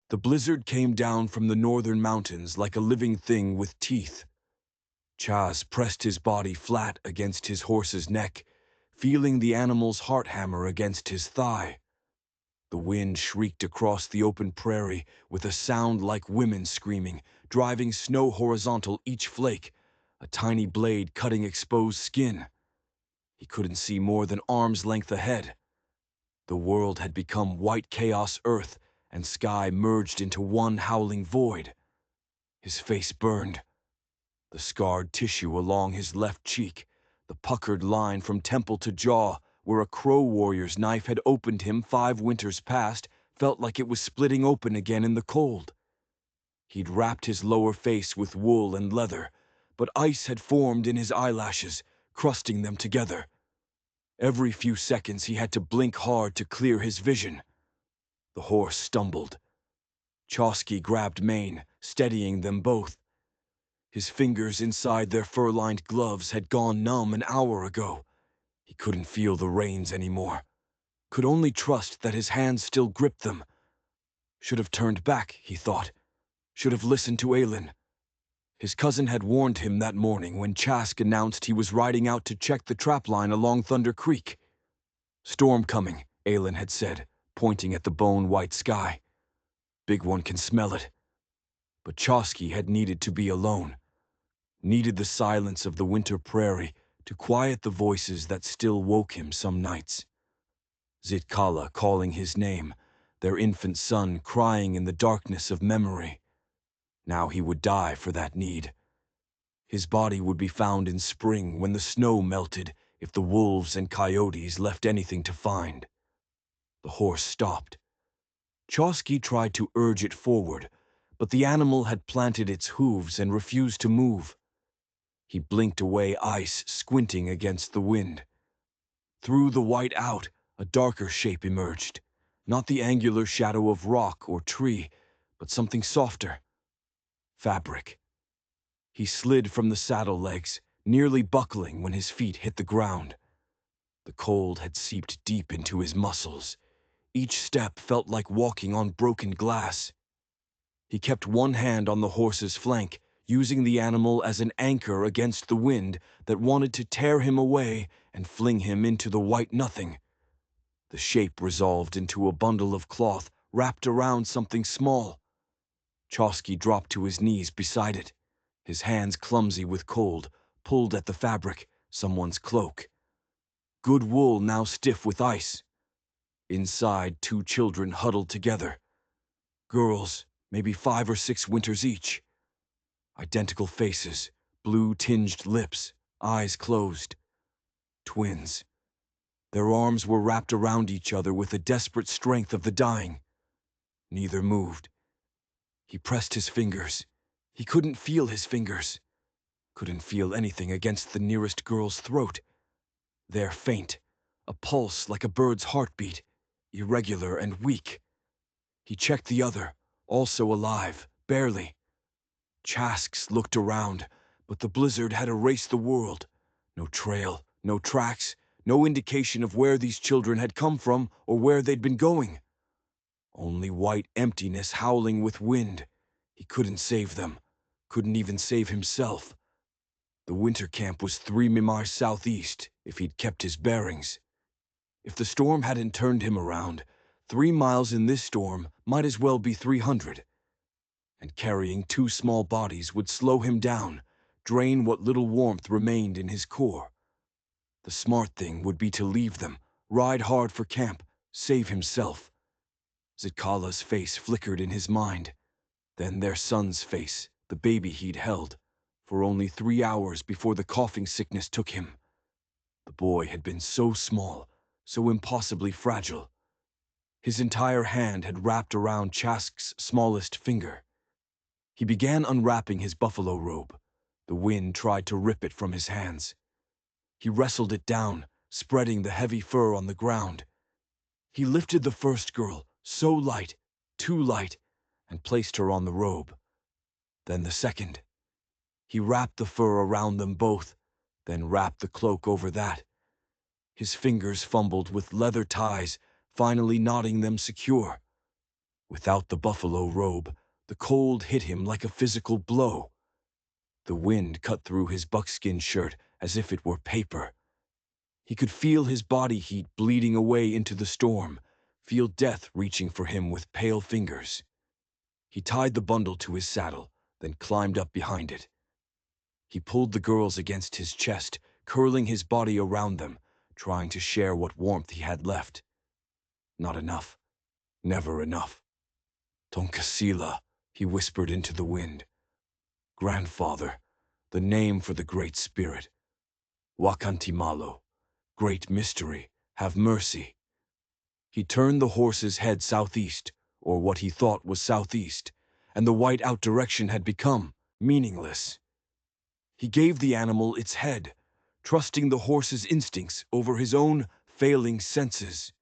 The blizzard came down from the northern mountains like a living thing with teeth. Chas pressed his body flat against his horse's neck, feeling the animal's heart hammer against his thigh. The wind shrieked across the open prairie with a sound like women screaming, driving snow horizontal each flake, a tiny blade cutting exposed skin. He couldn't see more than arm's length ahead. The world had become white chaos earth, and sky merged into one howling void. His face burned. The scarred tissue along his left cheek, the puckered line from temple to jaw, where a crow warrior's knife had opened him 5 winters past, felt like it was splitting open again in the cold. He'd wrapped his lower face with wool and leather, but ice had formed in his eyelashes, crusting them together. Every few seconds he had to blink hard to clear his vision. The horse stumbled. Chosky grabbed mane, steadying them both. His fingers inside their fur-lined gloves had gone numb an hour ago. He couldn't feel the reins anymore. Could only trust that his hands still gripped them. Should have turned back, he thought. Should have listened to Aelin. His cousin had warned him that morning when Chask announced he was riding out to check the trapline along Thunder Creek. "Storm coming," Aelin had said, pointing at the bone-white sky. "Big one can smell it." But Chosky had needed to be alone. Needed the silence of the winter prairie to quiet the voices that still woke him some nights. Zitkala calling his name, their infant son crying in the darkness of memory. Now he would die for that need. His body would be found in spring when the snow melted, if the wolves and coyotes left anything to find. The horse stopped. Chosky tried to urge it forward, but the animal had planted its hooves and refused to move. He blinked away ice, squinting against the wind. Through the white out, a darker shape emerged. Not the angular shadow of rock or tree, but something softer. Fabric. He slid from the saddle legs, nearly buckling when his feet hit the ground. The cold had seeped deep into his muscles. Each step felt like walking on broken glass. He kept one hand on the horse's flank, using the animal as an anchor against the wind that wanted to tear him away and fling him into the white nothing. The shape resolved into a bundle of cloth wrapped around something small. Chosky dropped to his knees beside it, his hands clumsy with cold, pulled at the fabric, someone's cloak. Good wool now stiff with ice. Inside, 2 children huddled together. Girls, maybe 5 or 6 winters each. Identical faces, blue-tinged lips, eyes closed. Twins. Their arms were wrapped around each other with the desperate strength of the dying. Neither moved. He pressed his fingers. He couldn't feel his fingers. Couldn't feel anything against the nearest girl's throat. There faint, a pulse like a bird's heartbeat, irregular and weak. He checked the other, also alive, barely. Chasks looked around, but the blizzard had erased the world. No trail, no tracks, no indication of where these children had come from or where they'd been going. Only white emptiness howling with wind. He couldn't save them, couldn't even save himself. The winter camp was 3 mimars southeast, if he'd kept his bearings. If the storm hadn't turned him around, 3 miles in this storm might as well be 300. And carrying 2 small bodies would slow him down, drain what little warmth remained in his core. The smart thing would be to leave them, ride hard for camp, save himself. Zitkala's face flickered in his mind. Then their son's face, the baby he'd held, for only 3 hours before the coughing sickness took him. The boy had been so small, so impossibly fragile. His entire hand had wrapped around Chask's smallest finger. He began unwrapping his buffalo robe. The wind tried to rip it from his hands. He wrestled it down, spreading the heavy fur on the ground. He lifted the first girl, so light, too light, and placed her on the robe. Then the second. He wrapped the fur around them both, then wrapped the cloak over that. His fingers fumbled with leather ties, finally knotting them secure. Without the buffalo robe, the cold hit him like a physical blow. The wind cut through his buckskin shirt as if it were paper. He could feel his body heat bleeding away into the storm, feel death reaching for him with pale fingers. He tied the bundle to his saddle, then climbed up behind it. He pulled the girls against his chest, curling his body around them, trying to share what warmth he had left. Not enough. Never enough. Tonkasila, he whispered into the wind. Grandfather, the name for the Great Spirit. Wakantimalo, Great Mystery, have mercy. He turned the horse's head southeast, or what he thought was southeast, and the white-out direction had become meaningless. He gave the animal its head, trusting the horse's instincts over his own failing senses.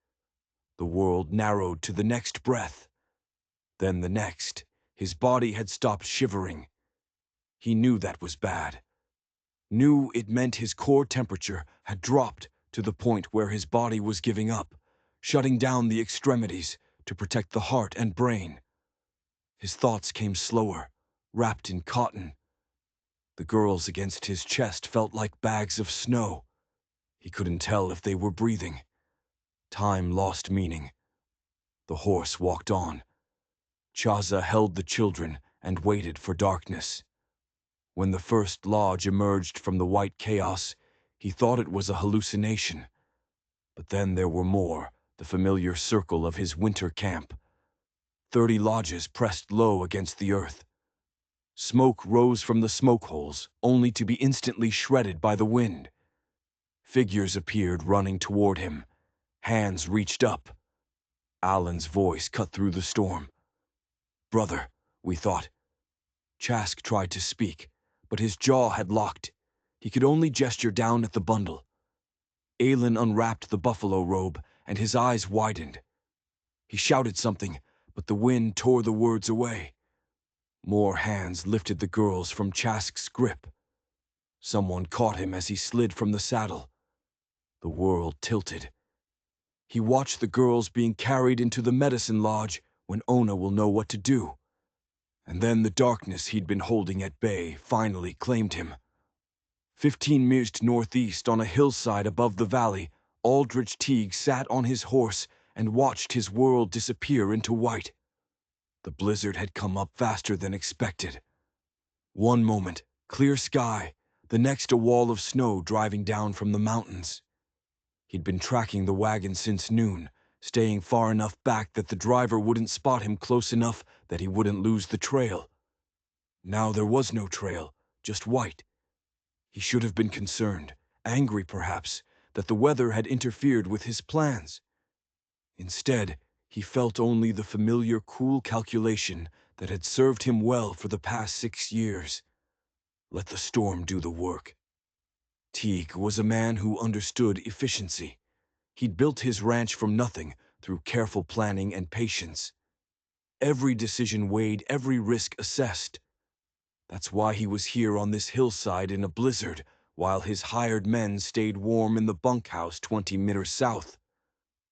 The world narrowed to the next breath. Then the next, his body had stopped shivering. He knew that was bad. Knew it meant his core temperature had dropped to the point where his body was giving up, shutting down the extremities to protect the heart and brain. His thoughts came slower, wrapped in cotton. The girls against his chest felt like bags of snow. He couldn't tell if they were breathing. Time lost meaning. The horse walked on. Chaza held the children and waited for darkness. When the first lodge emerged from the white chaos, he thought it was a hallucination. But then there were more, the familiar circle of his winter camp. 30 lodges pressed low against the earth. Smoke rose from the smoke holes, only to be instantly shredded by the wind. Figures appeared running toward him. Hands reached up. Alan's voice cut through the storm. Brother, we thought. Chask tried to speak, but his jaw had locked. He could only gesture down at the bundle. Alan unwrapped the buffalo robe, and his eyes widened. He shouted something, but the wind tore the words away. More hands lifted the girls from Chask's grip. Someone caught him as he slid from the saddle. The world tilted. He watched the girls being carried into the medicine lodge when Ona will know what to do. And then the darkness he'd been holding at bay finally claimed him. 15 miles northeast on a hillside above the valley, Aldrich Teague sat on his horse and watched his world disappear into white. The blizzard had come up faster than expected. One moment, clear sky, the next a wall of snow driving down from the mountains. He'd been tracking the wagon since noon, staying far enough back that the driver wouldn't spot him close enough that he wouldn't lose the trail. Now there was no trail, just white. He should have been concerned, angry perhaps, that the weather had interfered with his plans. Instead, he felt only the familiar cool calculation that had served him well for the past 6 years. Let the storm do the work. Teague was a man who understood efficiency. He'd built his ranch from nothing through careful planning and patience. Every decision weighed, every risk assessed. That's why he was here on this hillside in a blizzard, while his hired men stayed warm in the bunkhouse 20 meters south.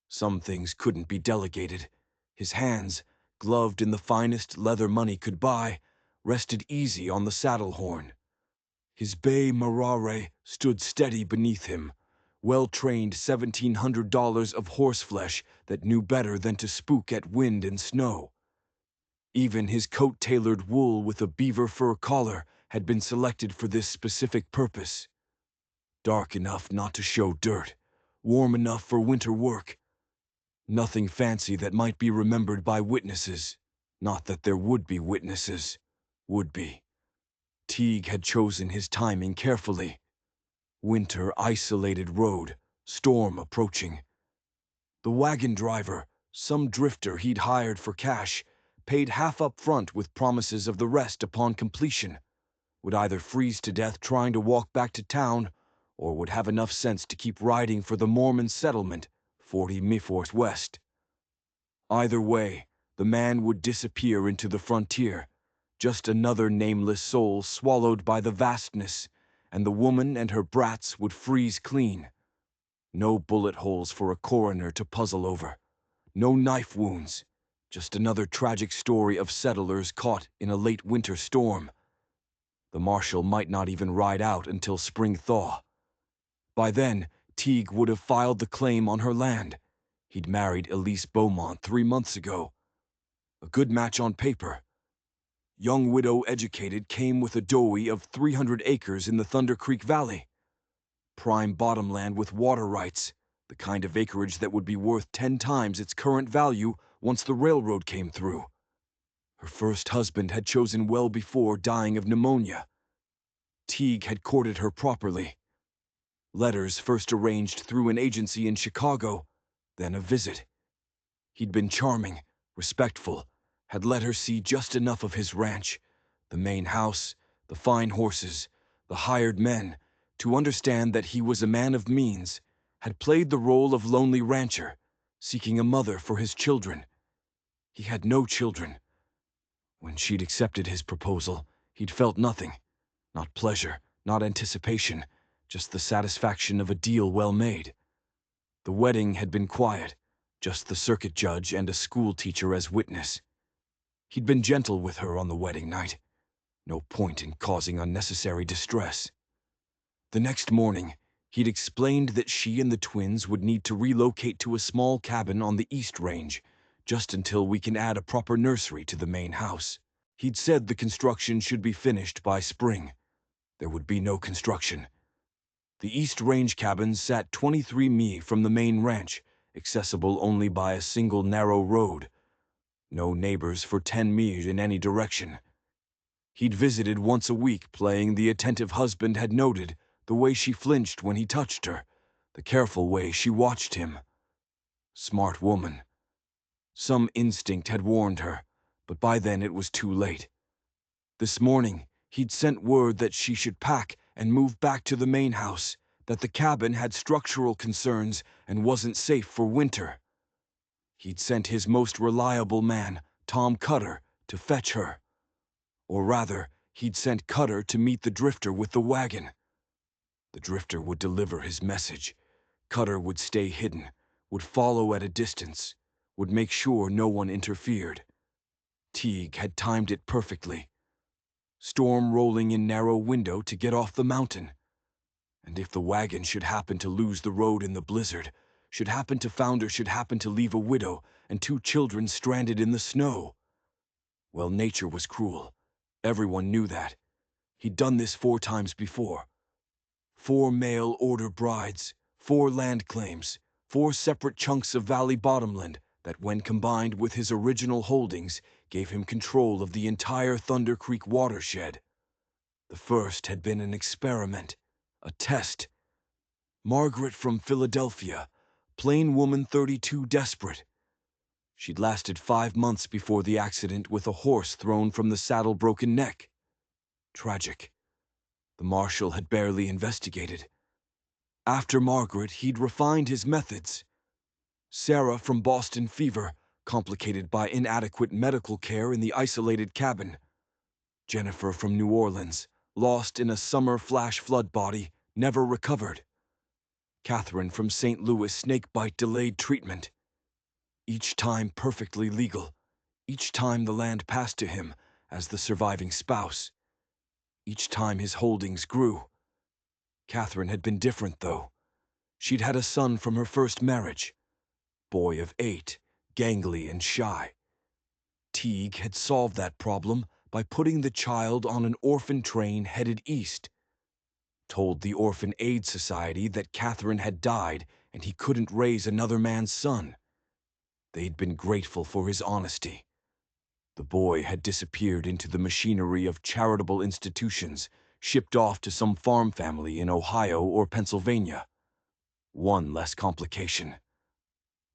Some things couldn't be delegated. His hands, gloved in the finest leather money could buy, rested easy on the saddle horn. His bay Marare stood steady beneath him, well-trained $1,700 of horseflesh that knew better than to spook at wind and snow. Even his coat-tailored wool with a beaver fur collar had been selected for this specific purpose. Dark enough not to show dirt, warm enough for winter work. Nothing fancy that might be remembered by witnesses. Not that there would be witnesses. Would be. Teague had chosen his timing carefully. Winter isolated road, storm approaching. The wagon driver, some drifter he'd hired for cash, paid half up front with promises of the rest upon completion, would either freeze to death trying to walk back to town, or would have enough sense to keep riding for the Mormon settlement 40 miles west. Either way, the man would disappear into the frontier, just another nameless soul swallowed by the vastness, and the woman and her brats would freeze clean. No bullet holes for a coroner to puzzle over. No knife wounds. Just another tragic story of settlers caught in a late winter storm. The marshal might not even ride out until spring thaw. By then, Teague would have filed the claim on her land. He'd married Elise Beaumont 3 months ago. A good match on paper. Young widow educated, came with a dowie of 300 acres in the Thunder Creek Valley. Prime bottomland with water rights, the kind of acreage that would be worth 10 times its current value once the railroad came through. Her first husband had chosen well before dying of pneumonia. Teague had courted her properly. Letters first arranged through an agency in Chicago, then a visit. He'd been charming, respectful, had let her see just enough of his ranch, the main house, the fine horses, the hired men, to understand that he was a man of means, had played the role of lonely rancher, seeking a mother for his children. He had no children. When she'd accepted his proposal, he'd felt nothing. Not pleasure, not anticipation, just the satisfaction of a deal well made. The wedding had been quiet, just the circuit judge and a school teacher as witness. He'd been gentle with her on the wedding night. No point in causing unnecessary distress. The next morning, he'd explained that she and the twins would need to relocate to a small cabin on the East Range, just until we can add a proper nursery to the main house. He'd said the construction should be finished by spring. There would be no construction. The East Range cabin sat 23 mi from the main ranch, accessible only by a single narrow road. No neighbors for 10 mi in any direction. He'd visited once a week, playing the attentive husband had noted, the way she flinched when he touched her, the careful way she watched him. Smart woman. Some instinct had warned her, but by then it was too late. This morning, he'd sent word that she should pack and move back to the main house, that the cabin had structural concerns and wasn't safe for winter. He'd sent his most reliable man, Tom Cutter, to fetch her. Or rather, he'd sent Cutter to meet the drifter with the wagon. The drifter would deliver his message. Cutter would stay hidden, would follow at a distance, would make sure no one interfered. Teague had timed it perfectly. Storm rolling in narrow window to get off the mountain. And if the wagon should happen to lose the road in the blizzard, should happen to founder, should happen to leave a widow and 2 children stranded in the snow. Well, nature was cruel. Everyone knew that. He'd done this 4 times before. 4 mail order brides, 4 land claims, 4 separate chunks of valley bottomland that, when combined with his original holdings, gave him control of the entire Thunder Creek watershed. The first had been an experiment, a test. Margaret from Philadelphia, plain woman 32, desperate. She'd lasted 5 months before the accident with a horse thrown from the saddle, broken neck. Tragic. The marshal had barely investigated. After Margaret, he'd refined his methods. Sarah from Boston fever, complicated by inadequate medical care in the isolated cabin. Jennifer from New Orleans, lost in a summer flash flood body, never recovered. Catherine from St. Louis, snakebite delayed treatment. Each time perfectly legal. Each time the land passed to him as the surviving spouse. Each time his holdings grew. Catherine had been different, though. She'd had a son from her first marriage. Boy of 8, gangly and shy. Teague had solved that problem by putting the child on an orphan train headed east. Told the Orphan Aid Society that Catherine had died and he couldn't raise another man's son. They'd been grateful for his honesty. The boy had disappeared into the machinery of charitable institutions, shipped off to some farm family in Ohio or Pennsylvania. One less complication.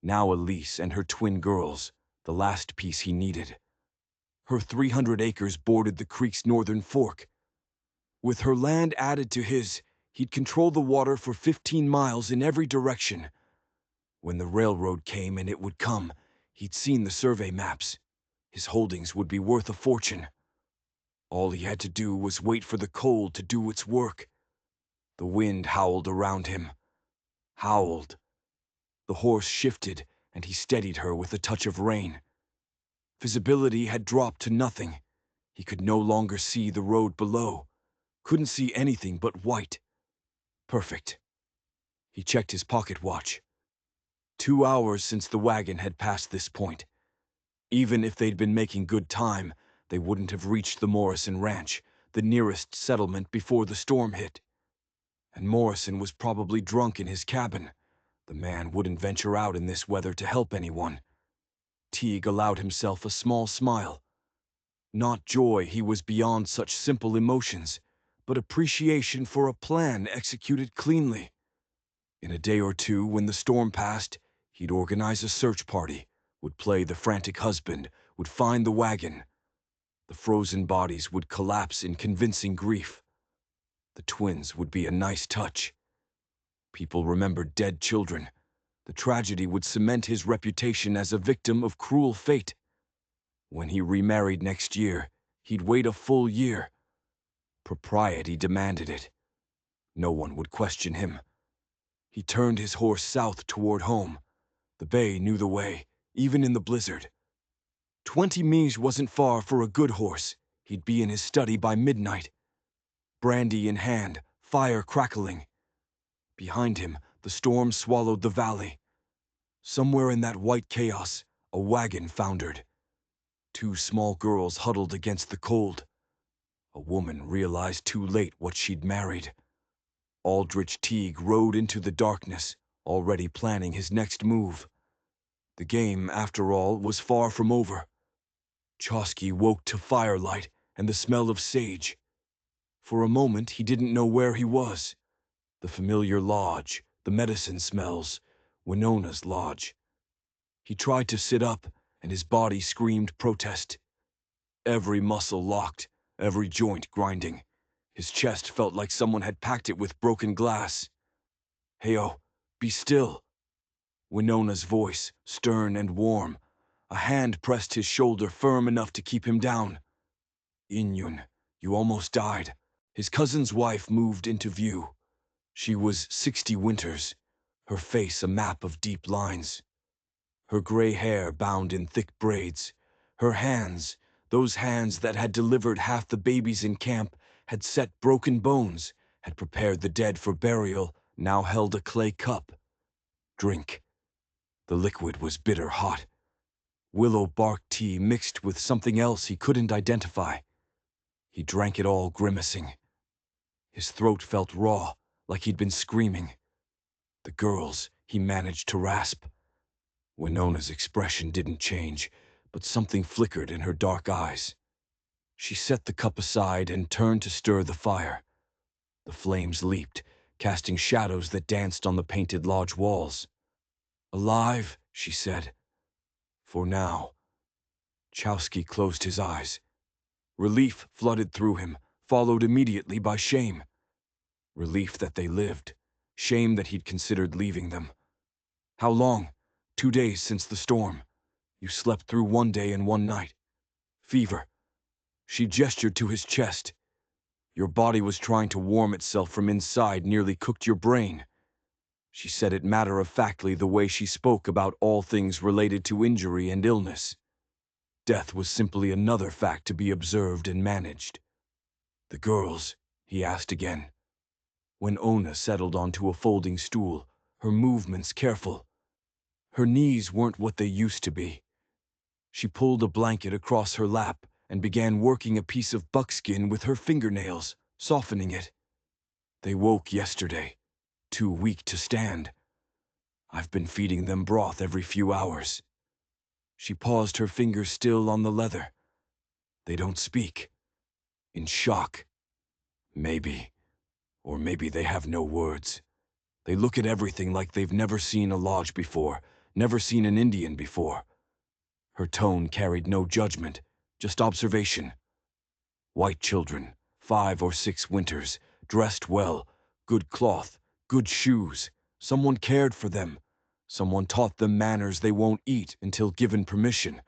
Now Elise and her twin girls, the last piece he needed. Her 300 acres bordered the creek's northern fork. With her land added to his, he'd control the water for 15 miles in every direction. When the railroad came, and it would come, he'd seen the survey maps. His holdings would be worth a fortune. All he had to do was wait for the cold to do its work. The wind howled around him. Howled. The horse shifted, and he steadied her with a touch of rein. Visibility had dropped to nothing. He could no longer see the road below. Couldn't see anything but white. Perfect. He checked his pocket watch. 2 hours since the wagon had passed this point. Even if they'd been making good time, they wouldn't have reached the Morrison Ranch, the nearest settlement, before the storm hit. And Morrison was probably drunk in his cabin. The man wouldn't venture out in this weather to help anyone. Teague allowed himself a small smile. Not joy, he was beyond such simple emotions, but appreciation for a plan executed cleanly. In a day or two, when the storm passed, he'd organize a search party, would play the frantic husband, would find the wagon. The frozen bodies would collapse in convincing grief. The twins would be a nice touch. People remembered dead children. The tragedy would cement his reputation as a victim of cruel fate. When he remarried next year, he'd wait a full year. Propriety demanded it. No one would question him. He turned his horse south toward home. The bay knew the way, even in the blizzard. 20 miles wasn't far for a good horse. He'd be in his study by midnight. Brandy in hand, fire crackling. Behind him, the storm swallowed the valley. Somewhere in that white chaos, a wagon foundered. 2 small girls huddled against the cold. A woman realized too late what she'd married. Aldrich Teague rode into the darkness, already planning his next move. The game, after all, was far from over. Chosky woke to firelight and the smell of sage. For a moment, he didn't know where he was. The familiar lodge, the medicine smells, Winona's lodge. He tried to sit up, and his body screamed protest. Every muscle locked, every joint grinding. His chest felt like someone had packed it with broken glass. "Heyo, be still." Winona's voice, stern and warm. A hand pressed his shoulder firm enough to keep him down. "Inyun, you almost died." His cousin's wife moved into view. She was 60 winters, her face a map of deep lines. Her gray hair bound in thick braids. Her hands, those hands that had delivered half the babies in camp, had set broken bones, had prepared the dead for burial, now held a clay cup. Drink. The liquid was bitter hot. Willow bark tea mixed with something else he couldn't identify. He drank it all, grimacing. His throat felt raw, like he'd been screaming. The girls, he managed to rasp. Winona's expression didn't change, but something flickered in her dark eyes. She set the cup aside and turned to stir the fire. The flames leaped, casting shadows that danced on the painted lodge walls. "Alive," she said. "For now." Chowsky closed his eyes. Relief flooded through him, followed immediately by shame. Relief that they lived, shame that he'd considered leaving them. "How long?" 2 days since the storm. You slept through 1 day and 1 night. Fever." She gestured to his chest. "Your body was trying to warm itself from inside, nearly cooked your brain." She said it matter-of-factly, the way she spoke about all things related to injury and illness. Death was simply another fact to be observed and managed. "The girls?" he asked again. When Ona settled onto a folding stool, her movements careful. Her knees weren't what they used to be. She pulled a blanket across her lap and began working a piece of buckskin with her fingernails, softening it. "They woke yesterday, too weak to stand. I've been feeding them broth every few hours." She paused, her fingers still on the leather. "They don't speak. In shock. Maybe. Or maybe they have no words. They look at everything like they've never seen a lodge before, never seen an Indian before." Her tone carried no judgment, just observation. "White children, 5 or 6 winters, dressed well, good cloth, good shoes. Someone cared for them. Someone taught them manners they won't eat until given permission,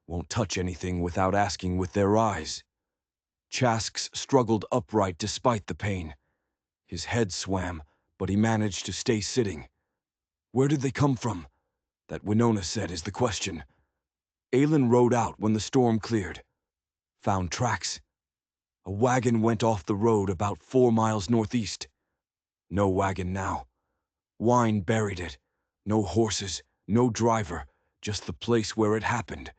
won't touch anything without asking with their eyes." Chasks struggled upright despite the pain. His head swam, but he managed to stay sitting. "Where did they come from? That Winona said is the question." Aelin rode out when the storm cleared. Found tracks. A wagon went off the road about 4 miles northeast. No wagon now. Wine buried it. No horses, no driver, just the place where it happened.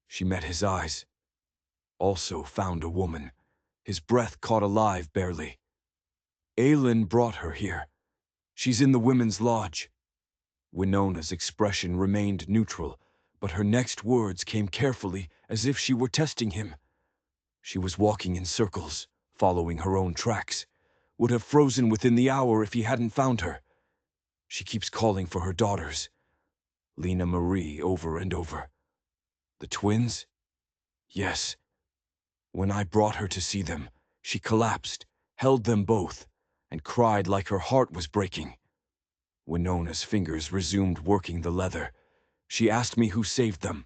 She met his eyes. Also found a woman. His breath caught alive barely. Aelin brought her here. She's in the women's lodge. Winona's expression remained neutral, but her next words came carefully, as if she were testing him. She was walking in circles, following her own tracks. Would have frozen within the hour if he hadn't found her. She keeps calling for her daughters. Lena Marie over and over. The twins? Yes. When I brought her to see them, she collapsed, held them both, and cried like her heart was breaking. Winona's fingers resumed working the leather. She asked me who saved them.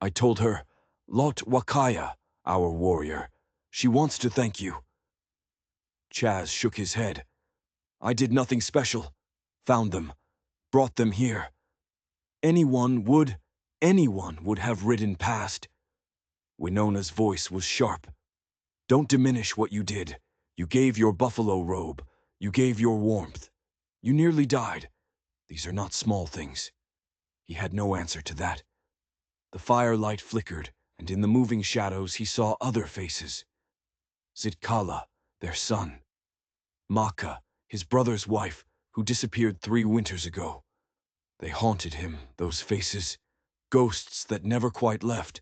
I told her, Lot Wakaya, our warrior. She wants to thank you. Chaz shook his head. I did nothing special. Found them. Brought them here. Anyone would have ridden past. Winona's voice was sharp. Don't diminish what you did. You gave your buffalo robe. You gave your warmth. You nearly died. These are not small things. He had no answer to that. The firelight flickered, and in the moving shadows he saw other faces. Zitkala, their son. Maka, his brother's wife, who disappeared 3 winters ago. They haunted him, those faces. Ghosts that never quite left.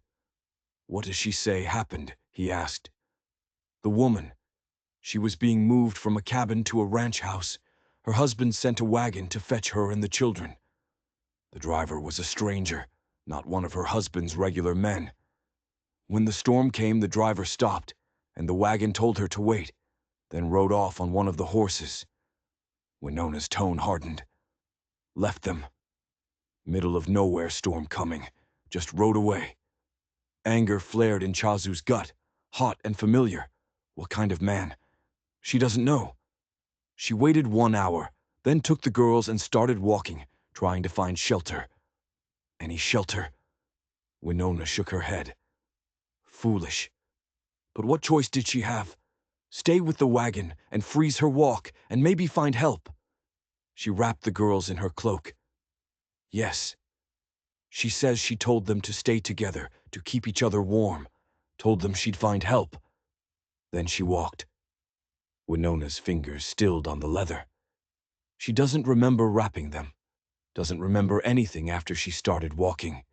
What does she say happened? He asked. The woman. She was being moved from a cabin to a ranch house. Her husband sent a wagon to fetch her and the children. The driver was a stranger, not one of her husband's regular men. When the storm came, the driver stopped, and the wagon told her to wait, then rode off on one of the horses. Winona's tone hardened. Left them. Middle of nowhere storm coming. Just rode away. Anger flared in Chazu's gut, hot and familiar. What kind of man? She doesn't know. She waited 1 hour, then took the girls and started walking, trying to find shelter. Any shelter? Winona shook her head. Foolish. But what choice did she have? Stay with the wagon and freeze her walk and maybe find help. She wrapped the girls in her cloak. Yes. She says she told them to stay together, to keep each other warm. Told them she'd find help. Then she walked. Winona's fingers stilled on the leather. She doesn't remember wrapping them. Doesn't remember anything after she started walking.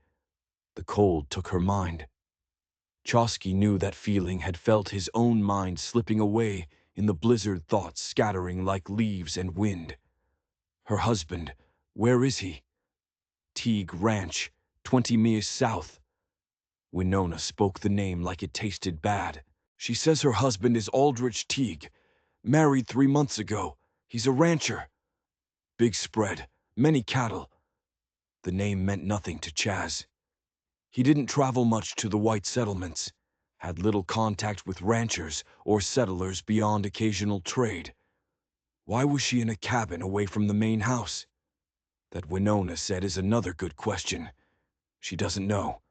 The cold took her mind. Chosky knew that feeling, had felt his own mind slipping away in the blizzard, thoughts scattering like leaves and wind. Her husband, where is he? Teague Ranch, 20 miles south. Winona spoke the name like it tasted bad. She says her husband is Aldrich Teague, married 3 months ago. He's a rancher. Big spread, many cattle. The name meant nothing to Chaz. He didn't travel much to the white settlements, had little contact with ranchers or settlers beyond occasional trade. Why was she in a cabin away from the main house? That Winona said is another good question. She doesn't know.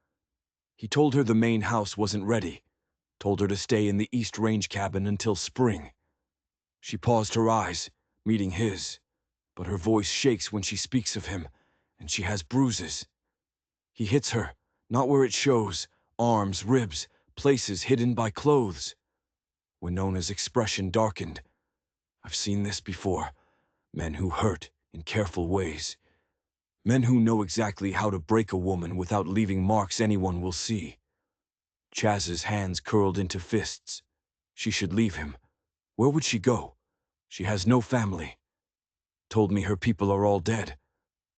He told her the main house wasn't ready, told her to stay in the East Range cabin until spring. She paused her eyes, meeting his, but her voice shakes when she speaks of him, and she has bruises. He hits her, not where it shows, arms, ribs, places hidden by clothes. Winona's expression darkened. I've seen this before. Men who hurt in careful ways. Men who know exactly how to break a woman without leaving marks anyone will see. Chaz's hands curled into fists. She should leave him. Where would she go? She has no family. Told me her people are all dead.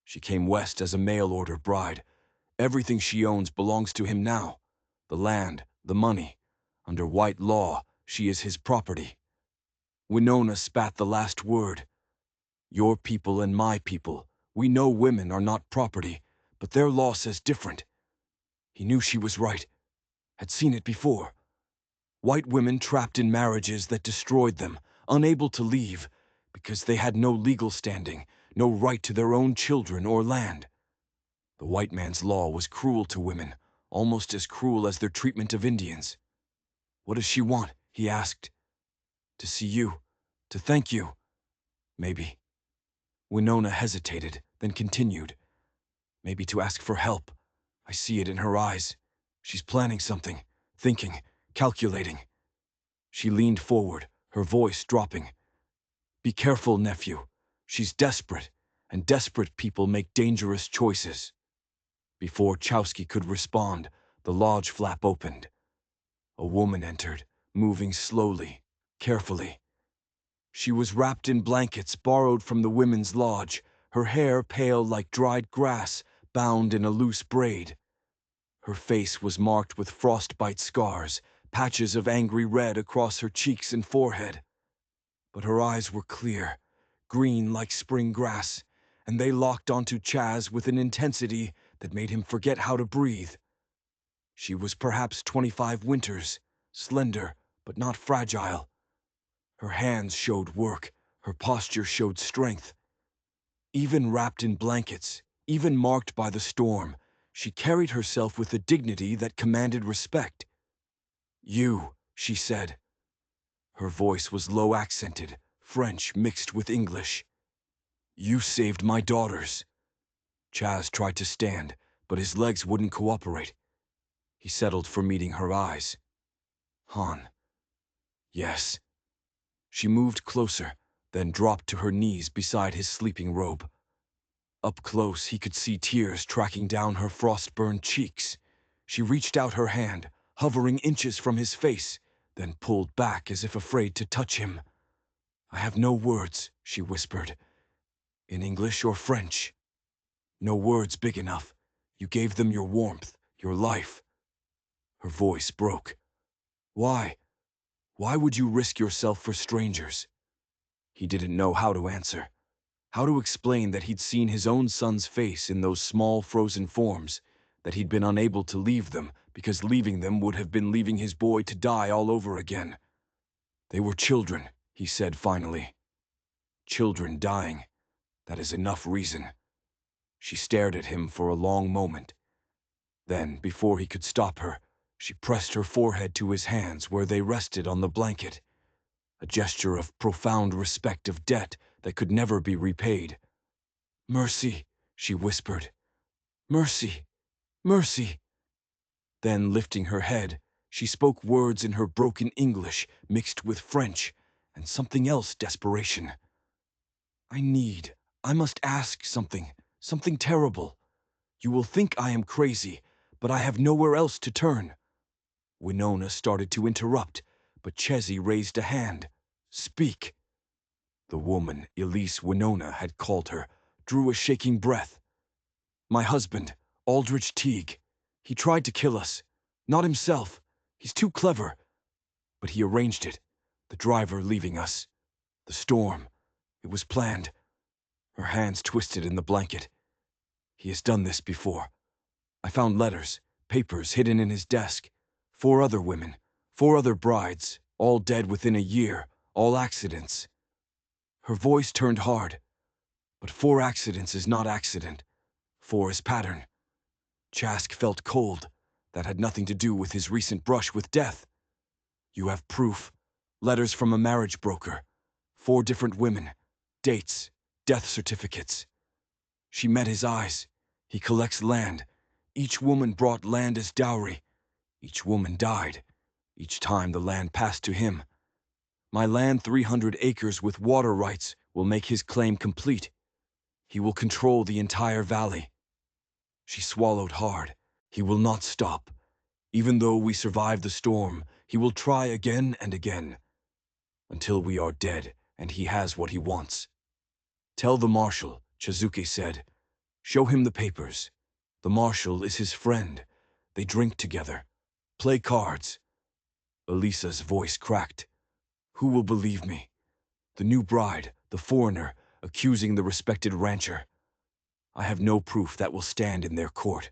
She came west as a mail-order bride. Everything she owns belongs to him now. The land, the money. Under white law, she is his property. Winona spat the last word. Your people and my people. We know women are not property, but their law says different. He knew she was right. Had seen it before. White women trapped in marriages that destroyed them, unable to leave, because they had no legal standing, no right to their own children or land. The white man's law was cruel to women, almost as cruel as their treatment of Indians. "What does she want?" he asked. "To see you. To thank you. Maybe." Winona hesitated, then continued. "Maybe to ask for help. I see it in her eyes. She's planning something, thinking, calculating." She leaned forward, her voice dropping. "Be careful, nephew. She's desperate, and desperate people make dangerous choices." Before Chowsky could respond, the lodge flap opened. A woman entered, moving slowly, carefully. She was wrapped in blankets borrowed from the women's lodge, her hair pale like dried grass, bound in a loose braid. Her face was marked with frostbite scars, patches of angry red across her cheeks and forehead. But her eyes were clear, green like spring grass, and they locked onto Chaz with an intensity that made him forget how to breathe. She was perhaps 25 winters, slender but not fragile. Her hands showed work, her posture showed strength. Even wrapped in blankets, even marked by the storm, she carried herself with a dignity that commanded respect. "You," she said. Her voice was low-accented, French mixed with English. "You saved my daughters." Chaz tried to stand, but his legs wouldn't cooperate. He settled for meeting her eyes. "Han." "Yes." She moved closer, then dropped to her knees beside his sleeping robe. Up close, he could see tears tracking down her frost-burned cheeks. She reached out her hand, hovering inches from his face, then pulled back as if afraid to touch him. "I have no words," she whispered. "In English or French? No words big enough. You gave them your warmth, your life." Her voice broke. "Why? Why would you risk yourself for strangers?" He didn't know how to answer. How to explain that he'd seen his own son's face in those small frozen forms, that he'd been unable to leave them because leaving them would have been leaving his boy to die all over again. "They were children," he said finally. "Children dying. That is enough reason." She stared at him for a long moment. Then, before he could stop her, she pressed her forehead to his hands where they rested on the blanket. A gesture of profound respect of debt that could never be repaid. "Mercy," she whispered. "Mercy, mercy." Then, lifting her head, she spoke words in her broken English mixed with French and something else desperation. I must ask something, something terrible. You will think I am crazy, but I have nowhere else to turn." Winona started to interrupt, but Chezi raised a hand. "Speak." The woman Elise Winona had called her drew a shaking breath. "My husband, Aldrich Teague. He tried to kill us. Not himself. He's too clever. But he arranged it. The driver leaving us. The storm. It was planned." Her hands twisted in the blanket. "He has done this before. I found letters, papers hidden in his desk. 4 other women, 4 other brides, all dead within a year, all accidents." Her voice turned hard. "But 4 accidents is not accident. 4 is pattern." Chask felt cold. That had nothing to do with his recent brush with death. "You have proof. Letters from a marriage broker. 4 different women. Dates. Death certificates." She met his eyes. "He collects land. Each woman brought land as dowry. Each woman died. Each time the land passed to him. My land 300 acres with water rights will make his claim complete. He will control the entire valley." She swallowed hard. "He will not stop. Even though we survive the storm, he will try again and again. Until we are dead and he has what he wants." "Tell the marshal," Chizuke said. "Show him the papers. The marshal is his friend. They drink together. Play cards." Elisa's voice cracked. "Who will believe me? The new bride, the foreigner, accusing the respected rancher. I have no proof that will stand in their court.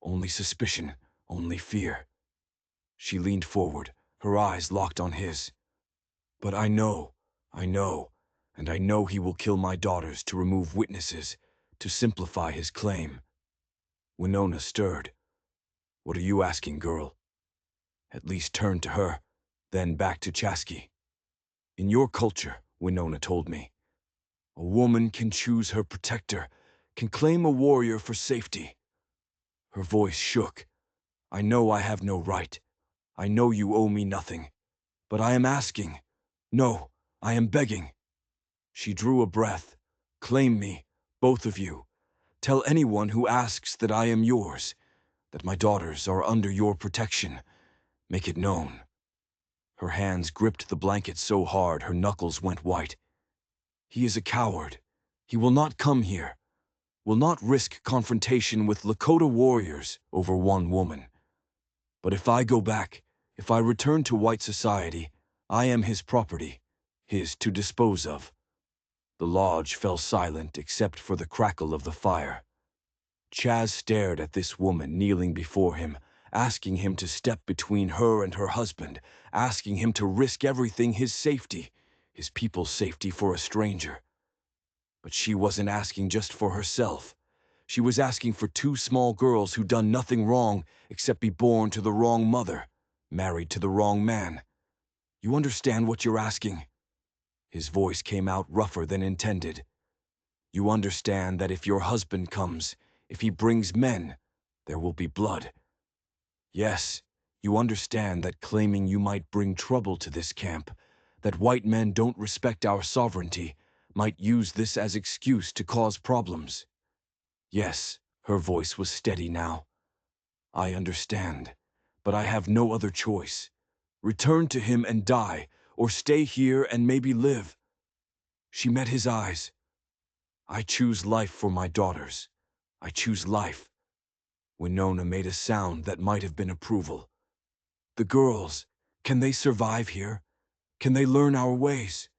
Only suspicion, only fear." She leaned forward, her eyes locked on his. "But I know, and I know he will kill my daughters to remove witnesses, to simplify his claim." Winona stirred. "What are you asking, girl?" At least turned to her, then back to Chasky. "In your culture," Winona told me, "a woman can choose her protector, can claim a warrior for safety." Her voice shook. "I know I have no right. I know you owe me nothing. But I am asking. No, I am begging." She drew a breath. "Claim me, both of you. Tell anyone who asks that I am yours, that my daughters are under your protection. Make it known." Her hands gripped the blanket so hard her knuckles went white. "He is a coward. He will not come here. Will not risk confrontation with Lakota warriors over one woman. But if I go back, if I return to white society, I am his property, his to dispose of." The lodge fell silent except for the crackle of the fire. Chaz stared at this woman kneeling before him, asking him to step between her and her husband, asking him to risk everything, his safety, his people's safety, for a stranger. But she wasn't asking just for herself. She was asking for two small girls who'd done nothing wrong except be born to the wrong mother, married to the wrong man. "You understand what you're asking?" His voice came out rougher than intended. "You understand that if your husband comes, if he brings men, there will be blood. Yes, you understand that claiming you might bring trouble to this camp, that white men don't respect our sovereignty, might use this as excuse to cause problems." Yes, her voice was steady now. "I understand, but I have no other choice. Return to him and die, or stay here and maybe live." She met his eyes. "I choose life for my daughters. I choose life." Winona made a sound that might have been approval. "The girls, can they survive here? Can they learn our ways?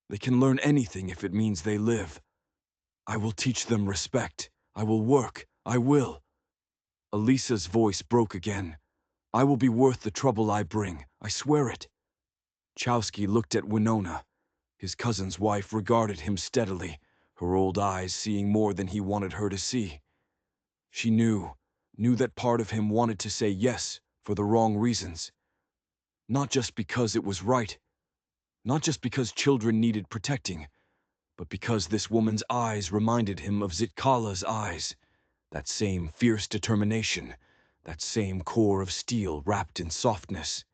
They can learn anything if it means they live. I will teach them respect. I will work. I will." Elisa's voice broke again. "I will be worth the trouble I bring. I swear it." Chowsky looked at Winona. His cousin's wife regarded him steadily, her old eyes seeing more than he wanted her to see. She knew that part of him wanted to say yes for the wrong reasons. Not just because it was right, not just because children needed protecting, but because this woman's eyes reminded him of Zitkala's eyes, that same fierce determination, that same core of steel wrapped in softness.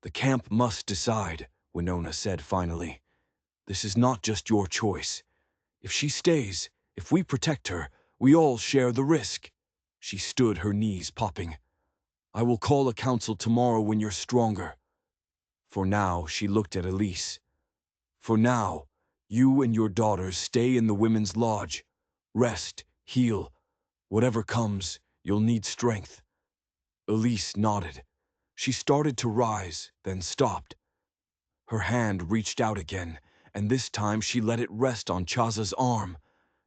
"The camp must decide," Winona said finally. "This is not just your choice. If she stays, if we protect her, we all share the risk." She stood, her knees popping. "I will call a council tomorrow when you're stronger." For now, she looked at Elise. "For now, you and your daughters stay in the women's lodge. Rest, heal. Whatever comes, you'll need strength." Elise nodded. She started to rise, then stopped. Her hand reached out again, and this time she let it rest on Chaza's arm.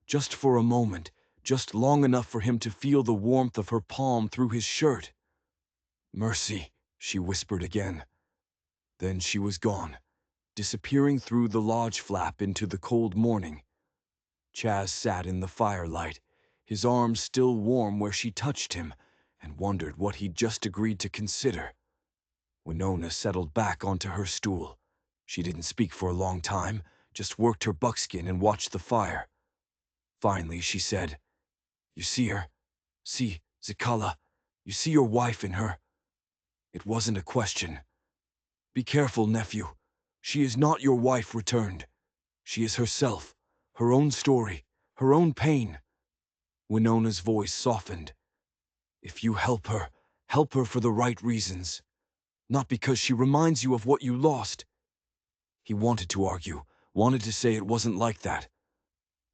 Just for a moment, just long enough for him to feel the warmth of her palm through his shirt. "Mercy," she whispered again. Then she was gone, disappearing through the lodge flap into the cold morning. Chaz sat in the firelight, his arms still warm where she touched him, and wondered what he'd just agreed to consider. Winona settled back onto her stool. She didn't speak for a long time, just worked her buckskin and watched the fire. Finally, she said, "You see her? See, Zikala, you see your wife in her?" It wasn't a question. "Be careful, nephew. She is not your wife returned. She is herself, her own story, her own pain." Winona's voice softened. "If you help her for the right reasons. Not because she reminds you of what you lost." He wanted to argue, wanted to say it wasn't like that.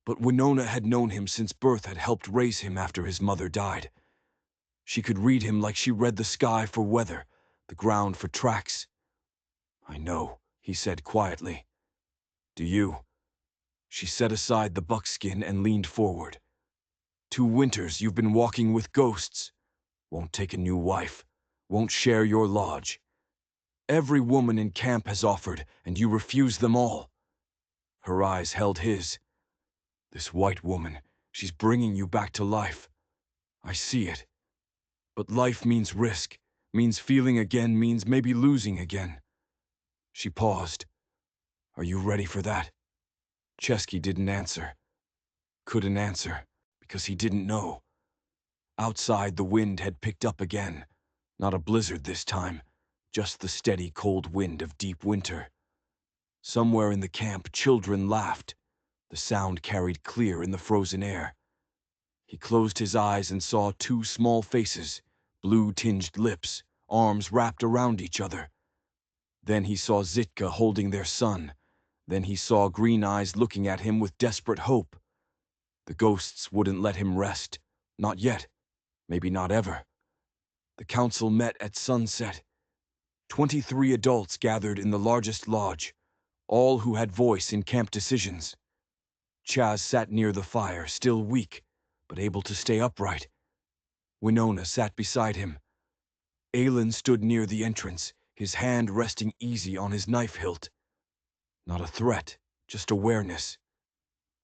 But Winona had known him since birth, had helped raise him after his mother died. She could read him like she read the sky for weather, the ground for tracks. "I know," he said quietly. "Do you?" She set aside the buckskin and leaned forward. "2 winters you've been walking with ghosts. Won't take a new wife. Won't share your lodge. Every woman in camp has offered, and you refuse them all." Her eyes held his. "This white woman, she's bringing you back to life. I see it. But life means risk, means feeling again, means maybe losing again. She paused. Are you ready for that? Chesky didn't answer. Couldn't answer, because he didn't know. Outside, the wind had picked up again. Not a blizzard this time, just the steady cold wind of deep winter. Somewhere in the camp, children laughed. The sound carried clear in the frozen air. He closed his eyes and saw two small faces, blue-tinged lips, arms wrapped around each other. Then he saw Zitka holding their son. Then he saw green eyes looking at him with desperate hope. The ghosts wouldn't let him rest. Not yet. Maybe not ever. The council met at sunset. 23 adults gathered in the largest lodge, all who had voice in camp decisions. Chaz sat near the fire, still weak, but able to stay upright. Winona sat beside him. Aelin stood near the entrance, his hand resting easy on his knife hilt. Not a threat, just awareness.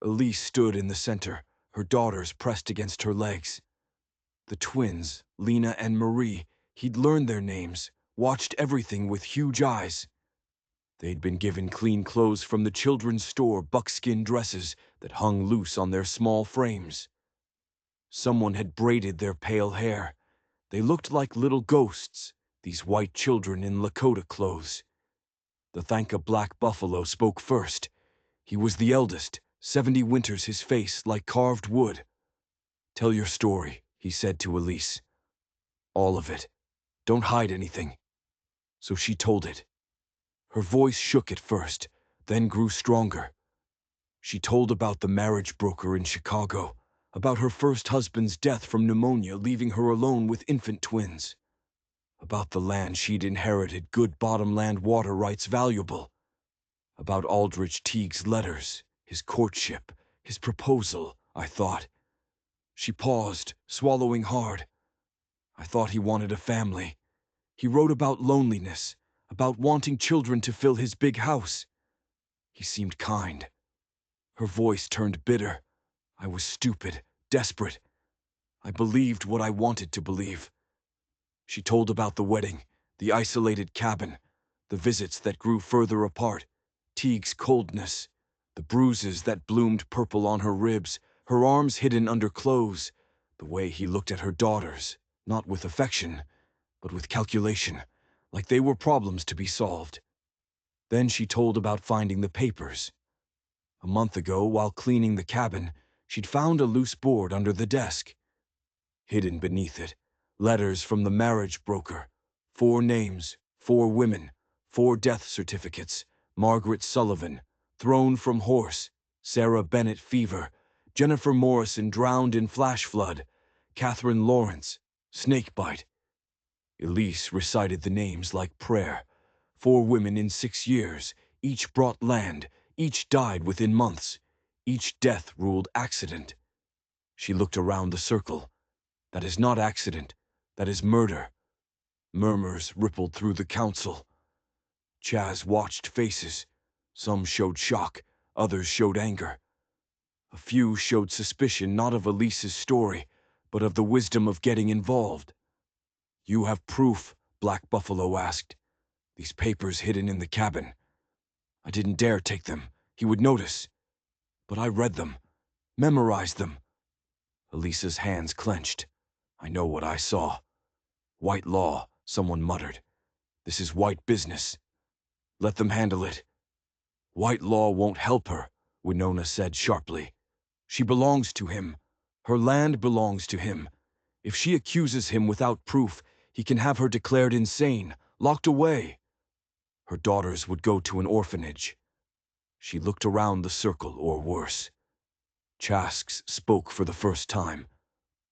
Elise stood in the center, her daughters pressed against her legs. The twins, Lena and Marie, he'd learned their names, watched everything with huge eyes. They'd been given clean clothes from the children's store, buckskin dresses that hung loose on their small frames. Someone had braided their pale hair. They looked like little ghosts, these white children in Lakota clothes. The Thanka Black Buffalo spoke first. He was the eldest, 70 winters, his face like carved wood. Tell your story, he said to Elise. All of it. Don't hide anything. So she told it. Her voice shook at first, then grew stronger. She told about the marriage broker in Chicago, about her first husband's death from pneumonia, leaving her alone with infant twins. About the land she'd inherited, good bottomland water rights valuable. About Aldrich Teague's letters, his courtship, his proposal, I thought. She paused, swallowing hard. I thought he wanted a family. He wrote about loneliness, about wanting children to fill his big house. He seemed kind. Her voice turned bitter. I was stupid, desperate. I believed what I wanted to believe. She told about the wedding, the isolated cabin, the visits that grew further apart, Teague's coldness, the bruises that bloomed purple on her ribs, her arms hidden under clothes, the way he looked at her daughters, not with affection, but with calculation, like they were problems to be solved. Then she told about finding the papers. A month ago, while cleaning the cabin, she'd found a loose board under the desk. Hidden beneath it, letters from the marriage broker. 4 names, 4 women, 4 death certificates. Margaret Sullivan, thrown from horse. Sarah Bennett fever. Jennifer Morrison drowned in flash flood. Catherine Lawrence, snakebite. Elise recited the names like prayer. 4 women in 6 years, each brought land, each died within months, each death ruled accident. She looked around the circle. That is not accident, that is murder. Murmurs rippled through the council. Chaz watched faces. Some showed shock, others showed anger. A few showed suspicion not of Elise's story, but of the wisdom of getting involved. You have proof? Black Buffalo asked. These papers hidden in the cabin. I didn't dare take them. He would notice. But I read them, memorized them. Elisa's hands clenched. I know what I saw. White law, someone muttered. This is white business. Let them handle it. White law won't help her, Winona said sharply. She belongs to him. Her land belongs to him. If she accuses him without proof, he can have her declared insane, locked away. Her daughters would go to an orphanage. She looked around the circle, or worse. Chasks spoke for the first time.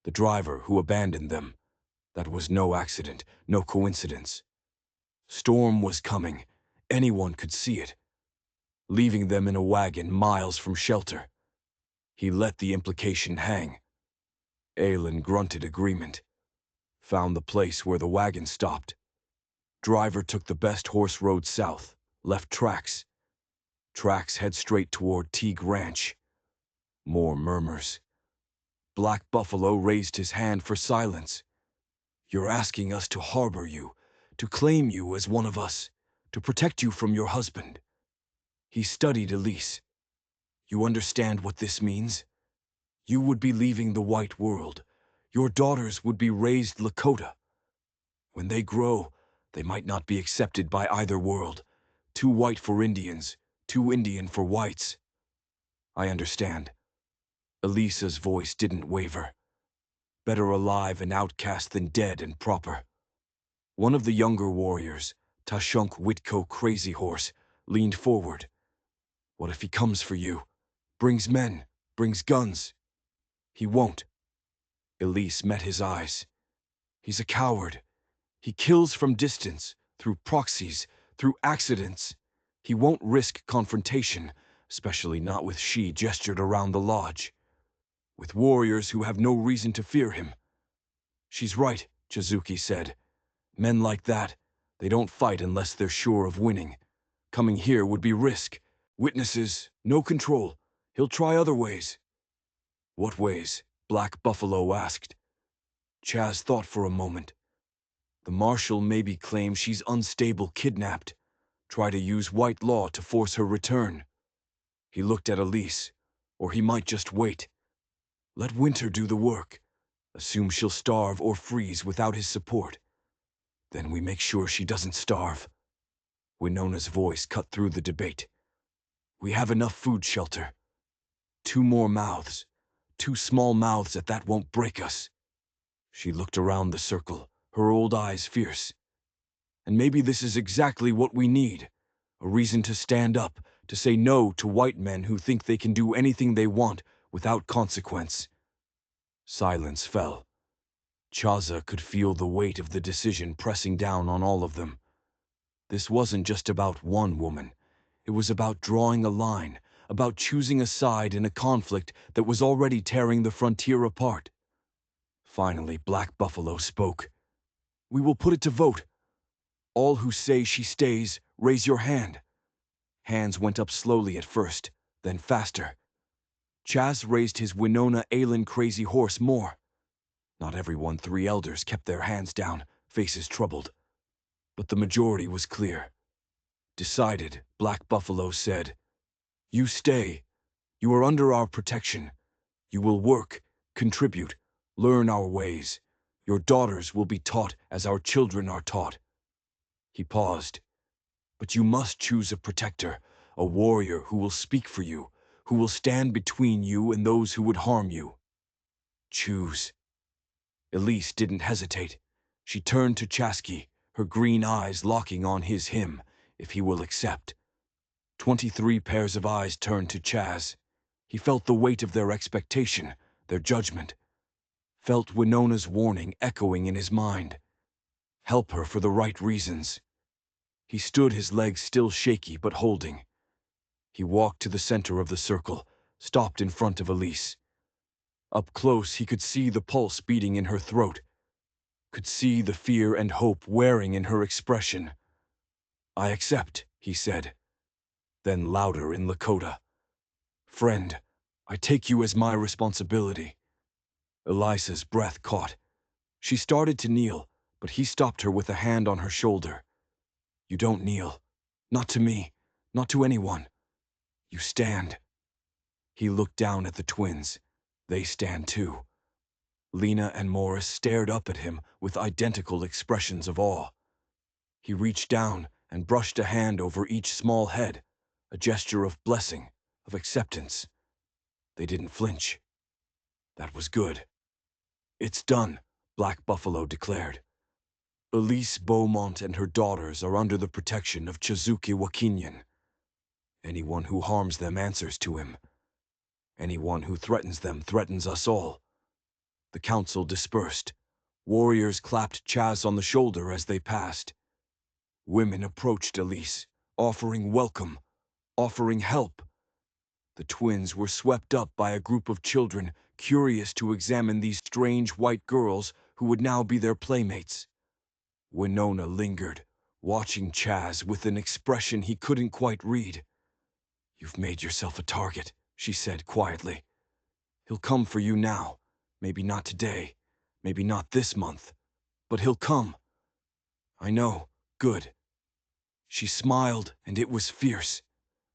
The driver who abandoned them. That was no accident, no coincidence. Storm was coming. Anyone could see it. Leaving them in a wagon miles from shelter. He let the implication hang. Aelin grunted agreement. Found the place where the wagon stopped. Driver took the best horse road south, left tracks. Tracks head straight toward Teague Ranch. More murmurs. Black Buffalo raised his hand for silence. You're asking us to harbor you, to claim you as one of us, to protect you from your husband. He studied Elise. You understand what this means? You would be leaving the white world. Your daughters would be raised Lakota. When they grow, they might not be accepted by either world. Too white for Indians, too Indian for whites. I understand. Elisa's voice didn't waver. Better alive and outcast than dead and proper. One of the younger warriors, Tashunk Witko Crazy Horse, leaned forward. What if he comes for you? Brings men, brings guns. He won't. Elise met his eyes. He's a coward. He kills from distance, through proxies, through accidents. He won't risk confrontation, especially not with she gestured around the lodge. With warriors who have no reason to fear him. She's right, Chizuki said. Men like that, they don't fight unless they're sure of winning. Coming here would be risk. Witnesses, no control. He'll try other ways. What ways? Black Buffalo asked. Chaz thought for a moment. The marshal maybe claims she's unstable, kidnapped. Try to use white law to force her return. He looked at Elise. Or he might just wait. Let Winter do the work. Assume she'll starve or freeze without his support. Then we make sure she doesn't starve. Winona's voice cut through the debate. We have enough food shelter. 2 more mouths. 2 small mouths that won't break us. She looked around the circle, her old eyes fierce. And maybe this is exactly what we need. A reason to stand up, to say no to white men who think they can do anything they want without consequence. Silence fell. Chaza could feel the weight of the decision pressing down on all of them. This wasn't just about one woman. It was about drawing a line, about choosing a side in a conflict that was already tearing the frontier apart. Finally, Black Buffalo spoke. We will put it to vote. All who say she stays, raise your hand. Hands went up slowly at first, then faster. Chaz raised his Winona Aylin Crazy Horse more. Not everyone, 3 elders, kept their hands down, faces troubled. But the majority was clear. Decided, Black Buffalo said, You stay. You are under our protection. You will work, contribute, learn our ways. Your daughters will be taught as our children are taught. He paused. But you must choose a protector, a warrior who will speak for you, who will stand between you and those who would harm you. Choose. Elise didn't hesitate. She turned to Chasky, her green eyes locking on him, if he will accept. 23 pairs of eyes turned to Chaz. He felt the weight of their expectation, their judgment. Felt Winona's warning echoing in his mind. Help her for the right reasons. He stood, his legs still shaky but holding. He walked to the center of the circle, stopped in front of Elise. Up close, he could see the pulse beating in her throat, could see the fear and hope wearing in her expression. I accept, he said. Then louder in Lakota. Friend, I take you as my responsibility. Elisa's breath caught. She started to kneel, but he stopped her with a hand on her shoulder. You don't kneel. Not to me. Not to anyone. You stand. He looked down at the twins. They stand too. Lena and Morris stared up at him with identical expressions of awe. He reached down and brushed a hand over each small head, a gesture of blessing, of acceptance. They didn't flinch. That was good. It's done, Black Buffalo declared. Elise Beaumont and her daughters are under the protection of Chizuki Wakinyan. Anyone who harms them answers to him. Anyone who threatens them threatens us all. The council dispersed. Warriors clapped Chaz on the shoulder as they passed. Women approached Elise, offering welcome, offering help. The twins were swept up by a group of children curious to examine these strange white girls who would now be their playmates. Winona lingered, watching Chaz with an expression he couldn't quite read. You've made yourself a target, she said quietly. He'll come for you now. Maybe not today, maybe not this month, but he'll come. I know, good. She smiled, and it was fierce.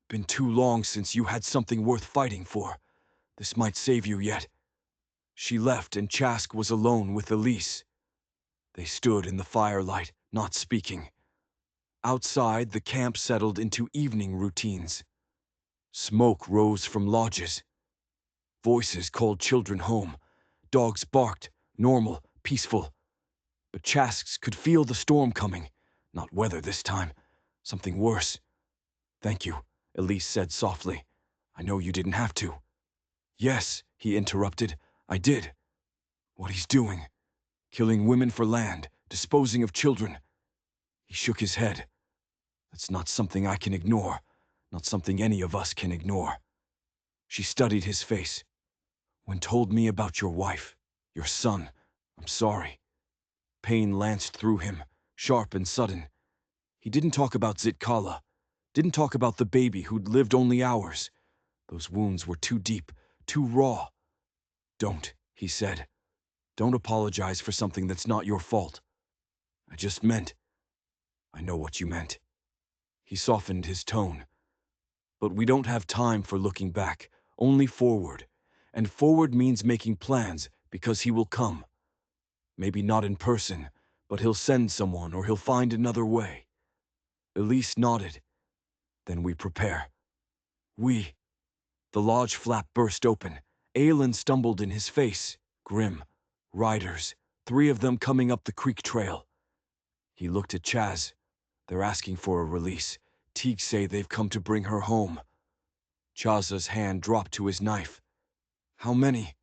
Been too long since you had something worth fighting for. This might save you yet. She left, and Chask was alone with Elise. They stood in the firelight, not speaking. Outside, the camp settled into evening routines. Smoke rose from lodges. Voices called children home. Dogs barked, normal, peaceful. But Chasks could feel the storm coming. Not weather this time. Something worse. Thank you, Elise said softly. I know you didn't have to. Yes, he interrupted. I did. What he's doing. Killing women for land, disposing of children. He shook his head. That's not something I can ignore. Not something any of us can ignore. She studied his face. When told me about your wife, your son, I'm sorry. Pain lanced through him, sharp and sudden. He didn't talk about Zitkala. Didn't talk about the baby who'd lived only hours. Those wounds were too deep, too raw. Don't, he said. Don't apologize for something that's not your fault. I just meant. I know what you meant. He softened his tone. But we don't have time for looking back, only forward. And forward means making plans, because he will come. Maybe not in person, but he'll send someone or he'll find another way. Elise nodded. Then we prepare. We. The lodge flap burst open. Aelin stumbled in his face. Grim. Riders. 3 of them coming up the creek trail. He looked at Chaz. They're asking for a release. Teague say they've come to bring her home. Chaz's hand dropped to his knife. How many?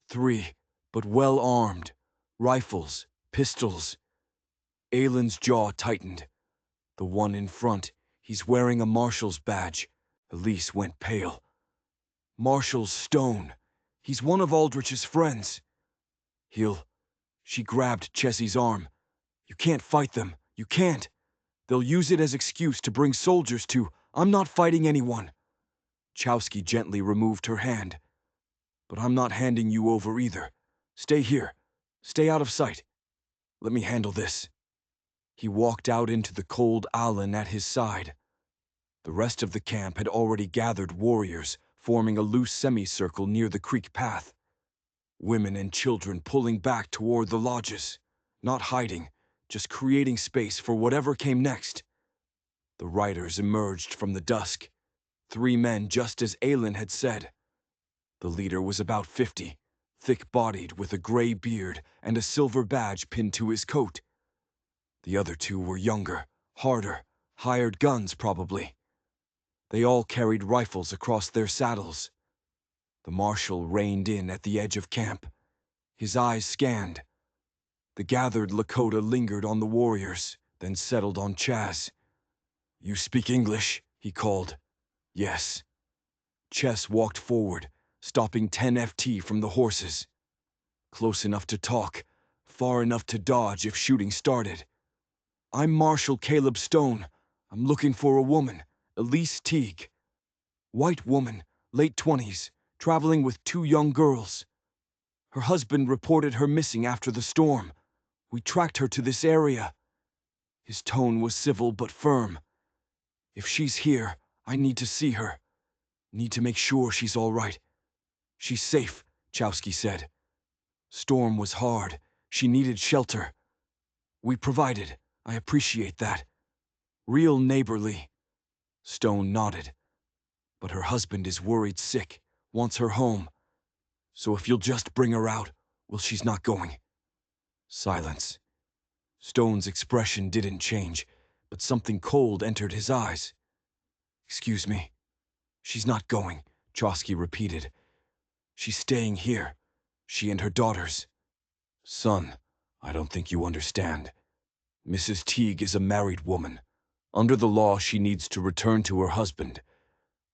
3, but well armed. Rifles, pistols. Aelin's jaw tightened. The one in front, he's wearing a marshal's badge. Elise went pale. Marshal Stone. He's one of Aldrich's friends. She grabbed Chessie's arm. You can't fight them. You can't. They'll use it as excuse to bring soldiers to. I'm not fighting anyone. Chowsky gently removed her hand. But I'm not handing you over either. Stay here. Stay out of sight. Let me handle this. He walked out into the cold Alan at his side. The rest of the camp had already gathered warriors, forming a loose semicircle near the creek path. Women and children pulling back toward the lodges. Not hiding, just creating space for whatever came next. The riders emerged from the dusk. 3 men, just as Aelin had said. The leader was about 50, thick-bodied with a gray beard and a silver badge pinned to his coat. The other 2 were younger, harder, hired guns probably. They all carried rifles across their saddles. The marshal reined in at the edge of camp. His eyes scanned. The gathered Lakota lingered on the warriors, then settled on Chaz. You speak English? He called. Yes. Chess walked forward, stopping 10 FT from the horses. Close enough to talk, far enough to dodge if shooting started. I'm Marshal Caleb Stone. I'm looking for a woman, Elise Teague. White woman, late 20s, traveling with 2 young girls. Her husband reported her missing after the storm. We tracked her to this area. His tone was civil but firm. If she's here, I need to see her. Need to make sure she's all right. She's safe, Chowsky said. Storm was hard. She needed shelter. We provided. I appreciate that. Real neighborly. Stone nodded. But her husband is worried sick, wants her home. So if you'll just bring her out, well, she's not going. Silence. Stone's expression didn't change, but something cold entered his eyes. Excuse me. She's not going, Chowsky repeated. She's staying here. She and her daughters. Son, I don't think you understand. Mrs. Teague is a married woman. Under the law, she needs to return to her husband.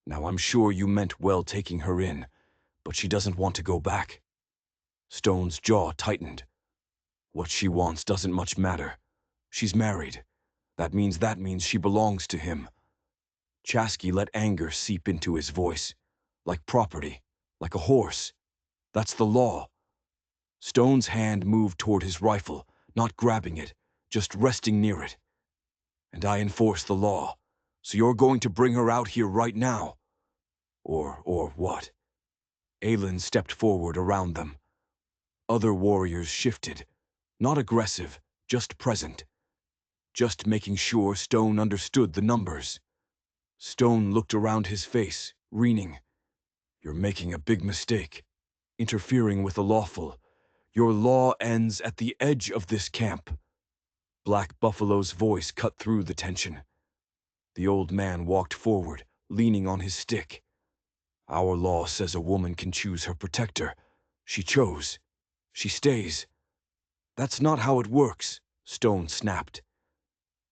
Now, I'm sure you meant well taking her in, but she doesn't want to go back. Stone's jaw tightened. What she wants doesn't much matter. She's married. That means she belongs to him. Chasky let anger seep into his voice. Like property. Like a horse. That's the law. Stone's hand moved toward his rifle, not grabbing it, just resting near it. "And I enforce the law, so you're going to bring her out here right now? Or what?" Aelin stepped forward around them. Other warriors shifted, not aggressive, just present. Just making sure Stone understood the numbers. Stone looked around his face, reeling. "You're making a big mistake, interfering with the lawful. Your law ends at the edge of this camp." Black Buffalo's voice cut through the tension. The old man walked forward, leaning on his stick. "Our law says a woman can choose her protector. She chose. She stays." "That's not how it works," Stone snapped.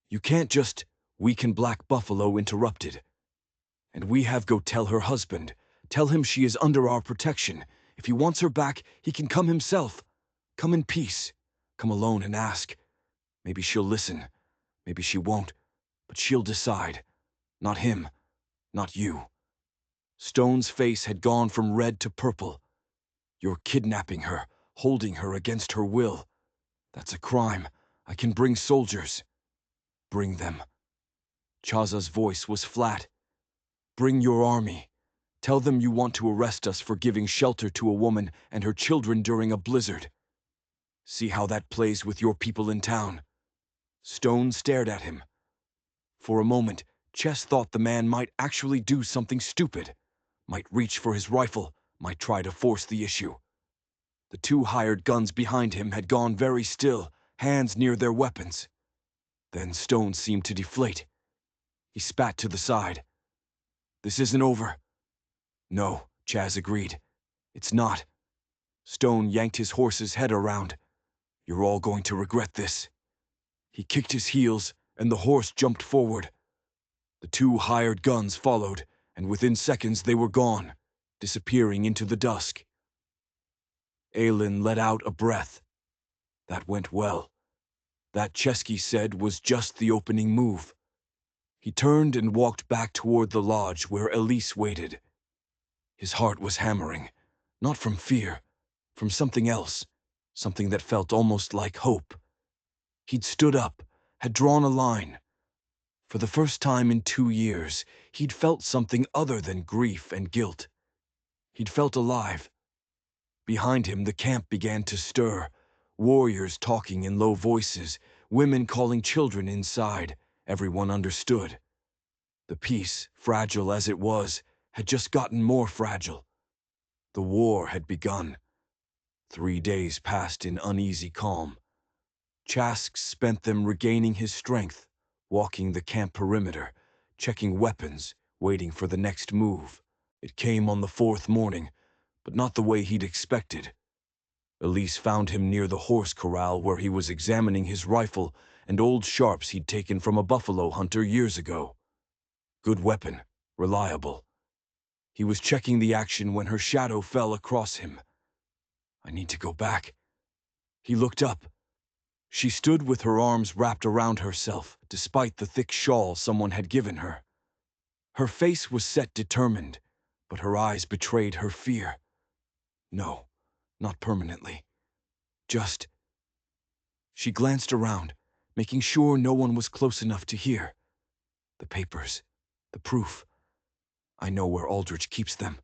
"You can't just—" "Weaken Black Buffalo interrupted. "And we have go tell her husband. Tell him she is under our protection. If he wants her back, he can come himself. Come in peace. Come alone and ask. Maybe she'll listen. Maybe she won't. But she'll decide. Not him. Not you." Stone's face had gone from red to purple. "You're kidnapping her, holding her against her will. That's a crime. I can bring soldiers." "Bring them." Chaza's voice was flat. "Bring your army. Tell them you want to arrest us for giving shelter to a woman and her children during a blizzard. See how that plays with your people in town." Stone stared at him. For a moment, Chess thought the man might actually do something stupid. Might reach for his rifle, might try to force the issue. The two hired guns behind him had gone very still, hands near their weapons. Then Stone seemed to deflate. He spat to the side. "This isn't over." "No," Chaz agreed. "It's not." Stone yanked his horse's head around. "You're all going to regret this." He kicked his heels, and the horse jumped forward. The two hired guns followed, and within seconds they were gone, disappearing into the dusk. Aelin let out a breath. That went well. That, Chesky said, was just the opening move. He turned and walked back toward the lodge where Elise waited. His heart was hammering, not from fear, from something else, something that felt almost like hope. He'd stood up, had drawn a line. For the first time in 2 years, he'd felt something other than grief and guilt. He'd felt alive. Behind him, the camp began to stir, warriors talking in low voices, women calling children inside. Everyone understood. The peace, fragile as it was, had just gotten more fragile. The war had begun. 3 days passed in uneasy calm. Chask spent them regaining his strength, walking the camp perimeter, checking weapons, waiting for the next move. It came on the 4th morning, but not the way he'd expected. Elise found him near the horse corral where he was examining his rifle and old sharps he'd taken from a buffalo hunter years ago. Good weapon, reliable. He was checking the action when her shadow fell across him. "I need to go back." He looked up. She stood with her arms wrapped around herself, despite the thick shawl someone had given her. Her face was set determined, but her eyes betrayed her fear. "No, not permanently. Just—" She glanced around, making sure no one was close enough to hear. "The papers, the proof. I know where Aldrich keeps them.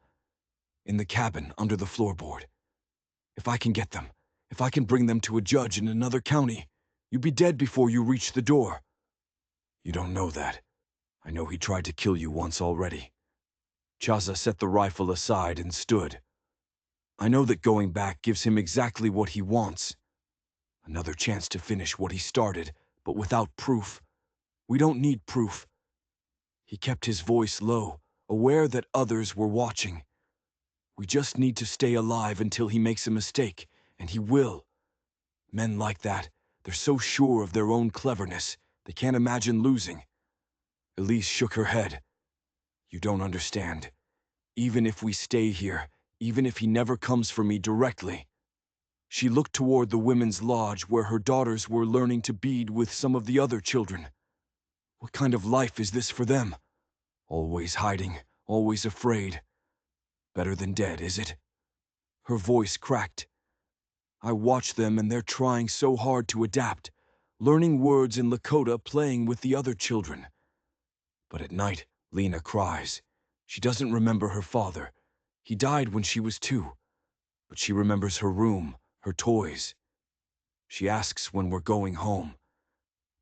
In the cabin under the floorboard. If I can get them, if I can bring them to a judge in another county, you'd be dead before you reach the door." "You don't know that. I know he tried to kill you once already." Chaza set the rifle aside and stood. "I know that going back gives him exactly what he wants. Another chance to finish what he started, but without proof. We don't need proof." He kept his voice low, aware that others were watching. "We just need to stay alive until he makes a mistake, and he will. Men like that, they're so sure of their own cleverness, they can't imagine losing." Elise shook her head. "You don't understand. Even if we stay here, even if he never comes for me directly." She looked toward the women's lodge where her daughters were learning to bead with some of the other children. What kind of life is this for them? Always hiding, always afraid. Better than dead, is it? Her voice cracked. I watch them and they're trying so hard to adapt, learning words in Lakota, playing with the other children. But at night, Lena cries. She doesn't remember her father. He died when she was 2, but she remembers her room, her toys. She asks when we're going home.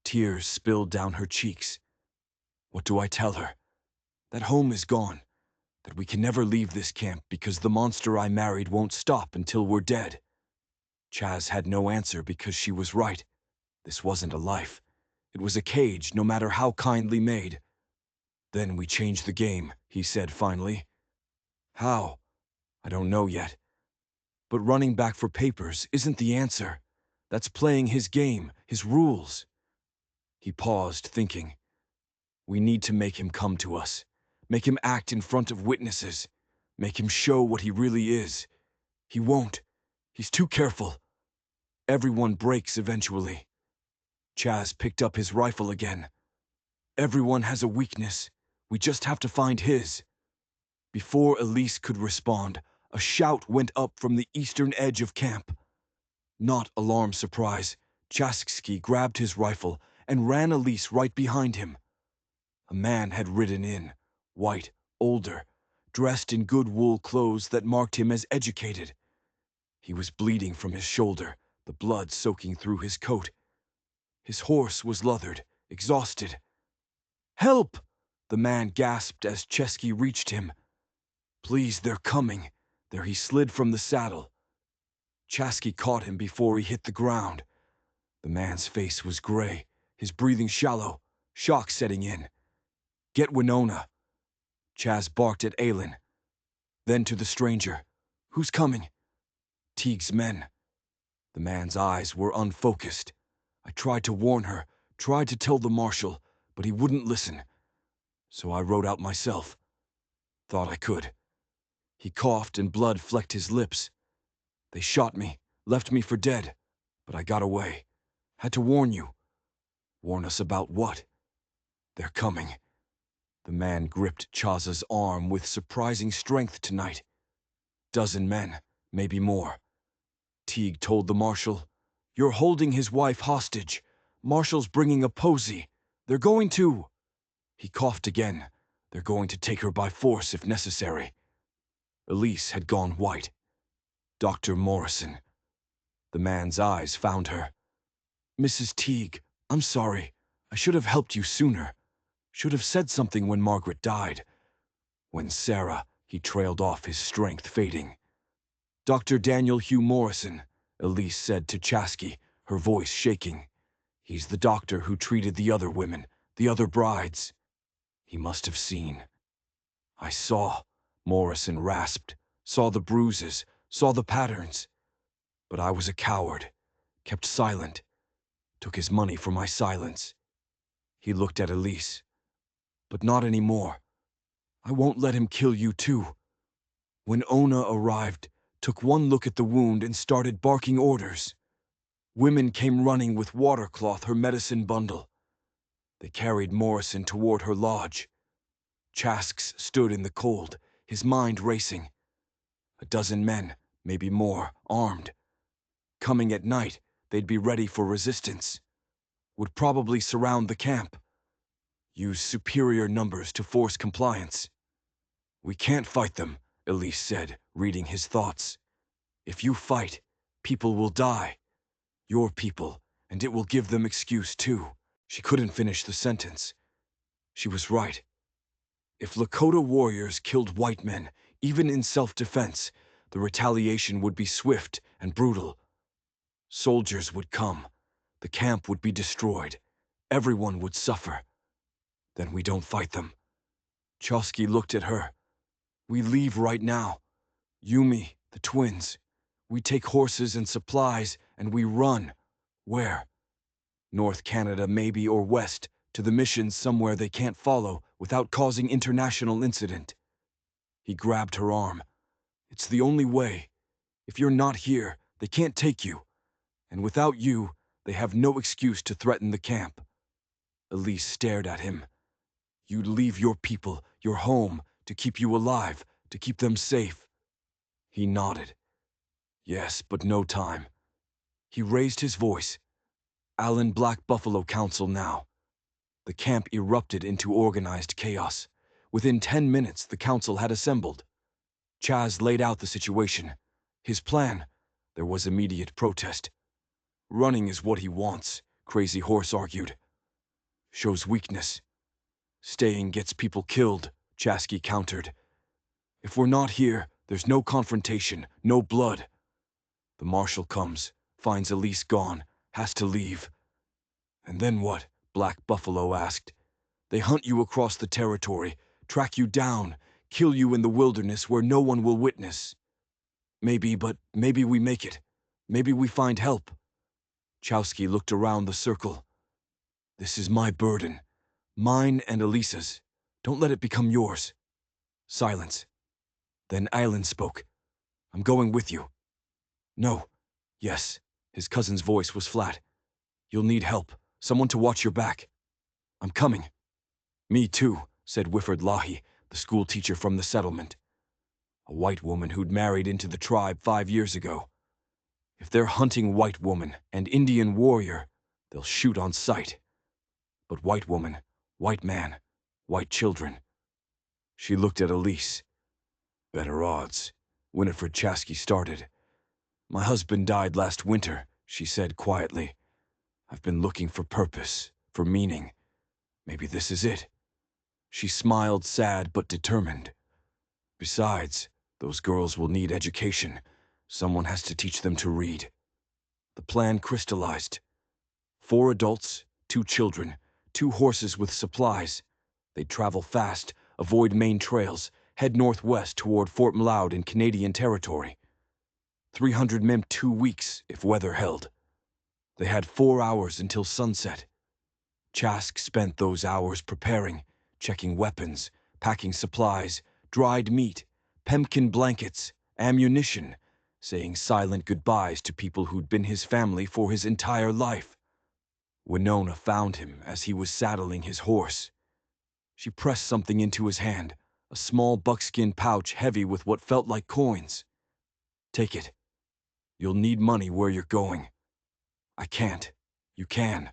Tears spill down her cheeks. What do I tell her? That home is gone, that we can never leave this camp because the monster I married won't stop until we're dead. Chaz had no answer because she was right. This wasn't a life. It was a cage, no matter how kindly made. Then we changed the game, he said finally. How? I don't know yet. But running back for papers isn't the answer. That's playing his game, his rules. He paused, thinking. We need to make him come to us. Make him act in front of witnesses. Make him show what he really is. He won't. He's too careful. Everyone breaks eventually. Chaz picked up his rifle again. Everyone has a weakness. We just have to find his. Before Elise could respond, a shout went up from the eastern edge of camp. Not alarm surprise, Chasksky grabbed his rifle and ran Elise right behind him. A man had ridden in, white, older, dressed in good wool clothes that marked him as educated. He was bleeding from his shoulder, the blood soaking through his coat. His horse was leathered, exhausted. "Help!" the man gasped as Chesky reached him. "Please, they're coming." There he slid from the saddle. Chasky caught him before he hit the ground. The man's face was gray, his breathing shallow, shock setting in. "Get Winona." Chaz barked at Aylin. Then to the stranger. "Who's coming?" "Teague's men." The man's eyes were unfocused. I tried to warn her, tried to tell the marshal, but he wouldn't listen. So I rode out myself. Thought I could. He coughed and blood flecked his lips. "They shot me, left me for dead, but I got away. Had to warn you." "Warn us about what?" "They're coming." The man gripped Chaz's arm with surprising strength tonight. Dozen men, maybe more. Teague told the marshal, "You're holding his wife hostage. Marshal's bringing a posy. They're going to..." He coughed again. "They're going to take her by force if necessary." Elise had gone white. "Dr. Morrison." The man's eyes found her. "Mrs. Teague, I'm sorry. I should have helped you sooner. Should have said something when Margaret died. When Sarah..." He trailed off, his strength fading. "Dr. Daniel Hugh Morrison," Elise said to Chasky, her voice shaking. "He's the doctor who treated the other women, the other brides." He must have seen. "I saw," Morrison rasped. "Saw the bruises, saw the patterns. But I was a coward. Kept silent. Took his money for my silence." He looked at Elise. "But not anymore. I won't let him kill you too." When Ona arrived, took one look at the wound and started barking orders. Women came running with watercloth, her medicine bundle. They carried Morrison toward her lodge. Chasks stood in the cold, his mind racing. A dozen men, maybe more, armed. Coming at night, they'd be ready for resistance. Would probably surround the camp. Use superior numbers to force compliance. "We can't fight them," Elise said, reading his thoughts. "If you fight, people will die. Your people, and it will give them excuse too." She couldn't finish the sentence. She was right. If Lakota warriors killed white men, even in self-defense, the retaliation would be swift and brutal. Soldiers would come. The camp would be destroyed. Everyone would suffer. Then we don't fight them. Chosky looked at her. "We leave right now. Yumi, the twins. We take horses and supplies, and we run." "Where?" "North Canada maybe, or west, to the missions somewhere they can't follow without causing international incident." He grabbed her arm. "It's the only way. If you're not here, they can't take you. And without you, they have no excuse to threaten the camp." Elise stared at him. "You'd leave your people, your home, to keep you alive, to keep them safe." He nodded. "Yes, but no time. He raised his voice. Allen Black Buffalo Council now. The camp erupted into organized chaos. Within 10 minutes, the council had assembled. Chaz laid out the situation. His plan. There was immediate protest. Running is what he wants, Crazy Horse argued. Shows weakness. Staying gets people killed, Chasky countered. If we're not here, there's no confrontation, no blood. The marshal comes, finds Elise gone, has to leave. And then what? Black Buffalo asked. They hunt you across the territory, track you down, kill you in the wilderness where no one will witness. But maybe we make it. Maybe we find help. Chowsky looked around the circle. This is my burden. Mine and Elisa's. Don't let it become yours. Silence. Then Island spoke. I'm going with you. No. Yes. His cousin's voice was flat. You'll need help. Someone to watch your back. I'm coming. Me too, said Whifford Lahi, the school teacher from the settlement. A white woman who'd married into the tribe 5 years ago. If they're hunting white woman and Indian warrior, they'll shoot on sight. But white woman, white man, white children. She looked at Elise. Better odds. Winifred Chasky started. My husband died last winter, she said quietly. I've been looking for purpose, for meaning. Maybe this is it. She smiled, sad but determined. Besides, those girls will need education. Someone has to teach them to read. The plan crystallized. 4 adults, 2 children, 2 horses with supplies. They'd travel fast, avoid main trails, head northwest toward Fort M'Leod in Canadian territory. 300 men 2 weeks, if weather held. They had 4 hours until sunset. Chask spent those hours preparing, checking weapons, packing supplies, dried meat, pemmican blankets, ammunition, saying silent goodbyes to people who'd been his family for his entire life. Winona found him as he was saddling his horse. She pressed something into his hand, a small buckskin pouch heavy with what felt like coins. Take it. You'll need money where you're going. I can't. You can.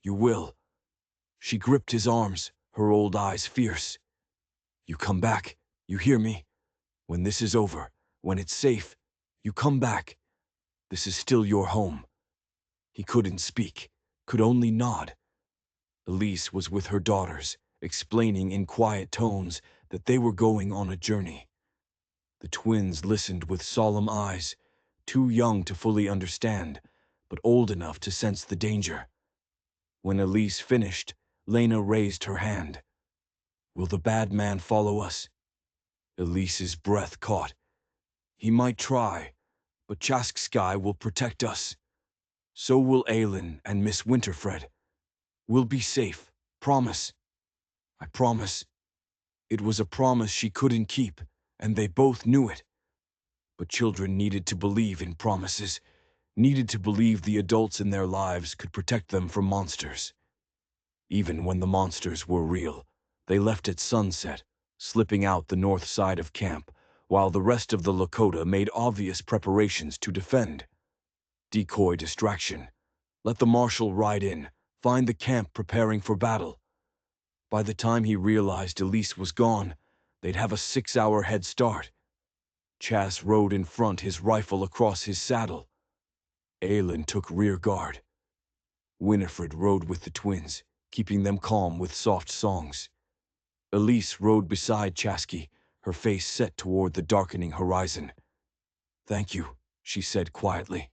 You will. She gripped his arms, her old eyes fierce. You come back. You hear me? When this is over, when it's safe, you come back. This is still your home. He couldn't speak, could only nod. Elise was with her daughters, explaining in quiet tones that they were going on a journey. The twins listened with solemn eyes, too young to fully understand, but old enough to sense the danger. When Elise finished, Lena raised her hand. Will the bad man follow us? Elise's breath caught. He might try, but Chask Sky will protect us. So will Aylin and Miss Winterfred. We'll be safe. Promise. I promise. It was a promise she couldn't keep, and they both knew it. But children needed to believe in promises, needed to believe the adults in their lives could protect them from monsters. Even when the monsters were real, they left at sunset, slipping out the north side of camp, while the rest of the Lakota made obvious preparations to defend. Decoy distraction. Let the marshal ride in, find the camp preparing for battle. By the time he realized Elise was gone, they'd have a 6-hour head start. Chas rode in front, his rifle across his saddle. Aylin took rear guard. Winifred rode with the twins, keeping them calm with soft songs. Elise rode beside Chasky, her face set toward the darkening horizon. Thank you, she said quietly.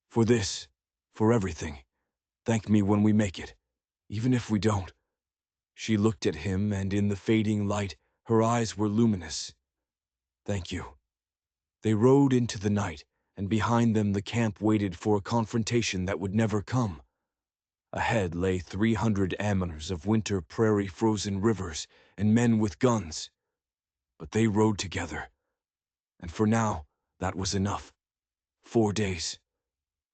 For this, for everything. Thank me when we make it, even if we don't. She looked at him, and in the fading light, her eyes were luminous. Thank you. They rode into the night, and behind them the camp waited for a confrontation that would never come. Ahead lay 300 amers of winter prairie frozen rivers and men with guns. But they rode together. And for now, that was enough. 4 days.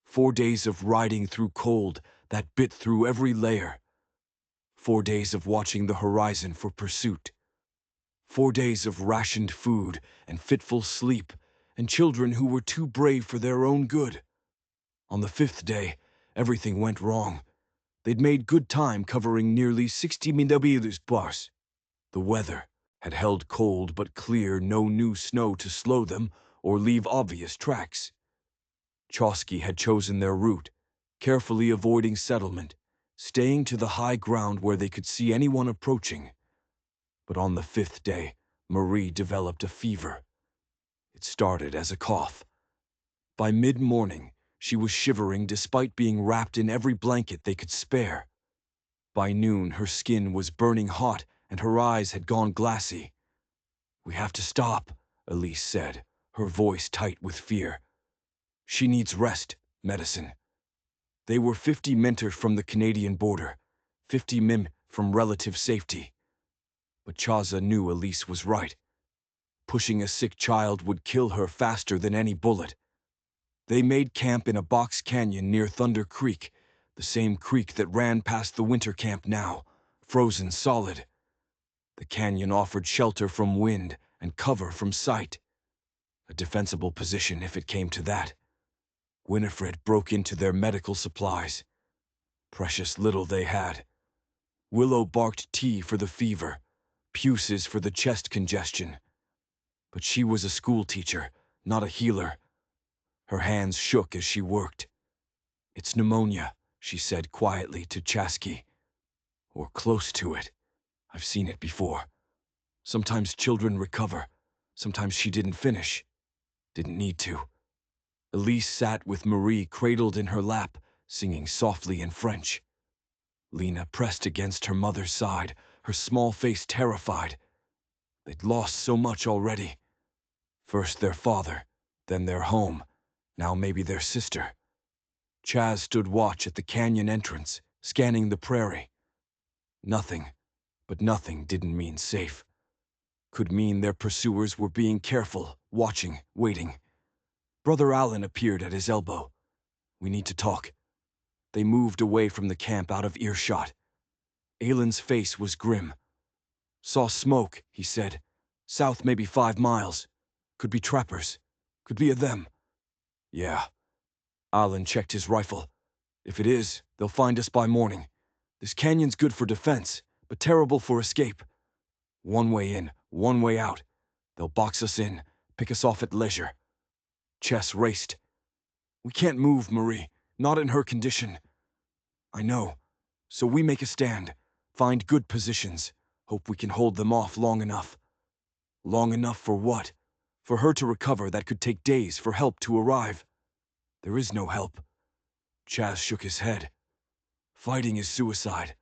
4 days of riding through cold that bit through every layer. 4 days of watching the horizon for pursuit. 4 days of rationed food and fitful sleep, and children who were too brave for their own good. On the 5th day, everything went wrong. They'd made good time covering nearly 60 minutes bars. The weather had held cold but clear, no new snow to slow them or leave obvious tracks. Chosky had chosen their route, carefully avoiding settlement, staying to the high ground where they could see anyone approaching. But on the 5th day, Marie developed a fever. It started as a cough. By mid-morning, she was shivering despite being wrapped in every blanket they could spare. By noon, her skin was burning hot and her eyes had gone glassy. "We have to stop," Elise said, her voice tight with fear. "She needs rest, medicine." They were 50 meters from the Canadian border, 50 mim from relative safety. But Chaza knew Elise was right. Pushing a sick child would kill her faster than any bullet. They made camp in a box canyon near Thunder Creek, the same creek that ran past the winter camp now, frozen solid. The canyon offered shelter from wind and cover from sight. A defensible position if it came to that. Winifred broke into their medical supplies. Precious little they had. Willow barked tea for the fever, puces for the chest congestion. But she was a school teacher, not a healer. Her hands shook as she worked. "It's pneumonia," she said quietly to Chasky. "Or close to it. I've seen it before. Sometimes children recover. Sometimes she didn't finish. Didn't need to." Elise sat with Marie cradled in her lap, singing softly in French. Lena pressed against her mother's side, her small face terrified. They'd lost so much already. First their father, then their home, now maybe their sister. Chaz stood watch at the canyon entrance, scanning the prairie. Nothing, but nothing didn't mean safe. Could mean their pursuers were being careful, watching, waiting. Brother Allen appeared at his elbow. "We need to talk." They moved away from the camp out of earshot. Alan's face was grim. "Saw smoke," he said. "South maybe 5 miles. Could be trappers. Could be of them." "Yeah." Alan checked his rifle. "If it is, they'll find us by morning. This canyon's good for defense, but terrible for escape. One way in, one way out. They'll box us in, pick us off at leisure." Chess raced. "We can't move, Marie. Not in her condition." "I know. So we make a stand. Find good positions. Hope we can hold them off long enough." "Long enough for what? For her to recover that could take days, for help to arrive." "There is no help." Chaz shook his head. "Fighting is suicide.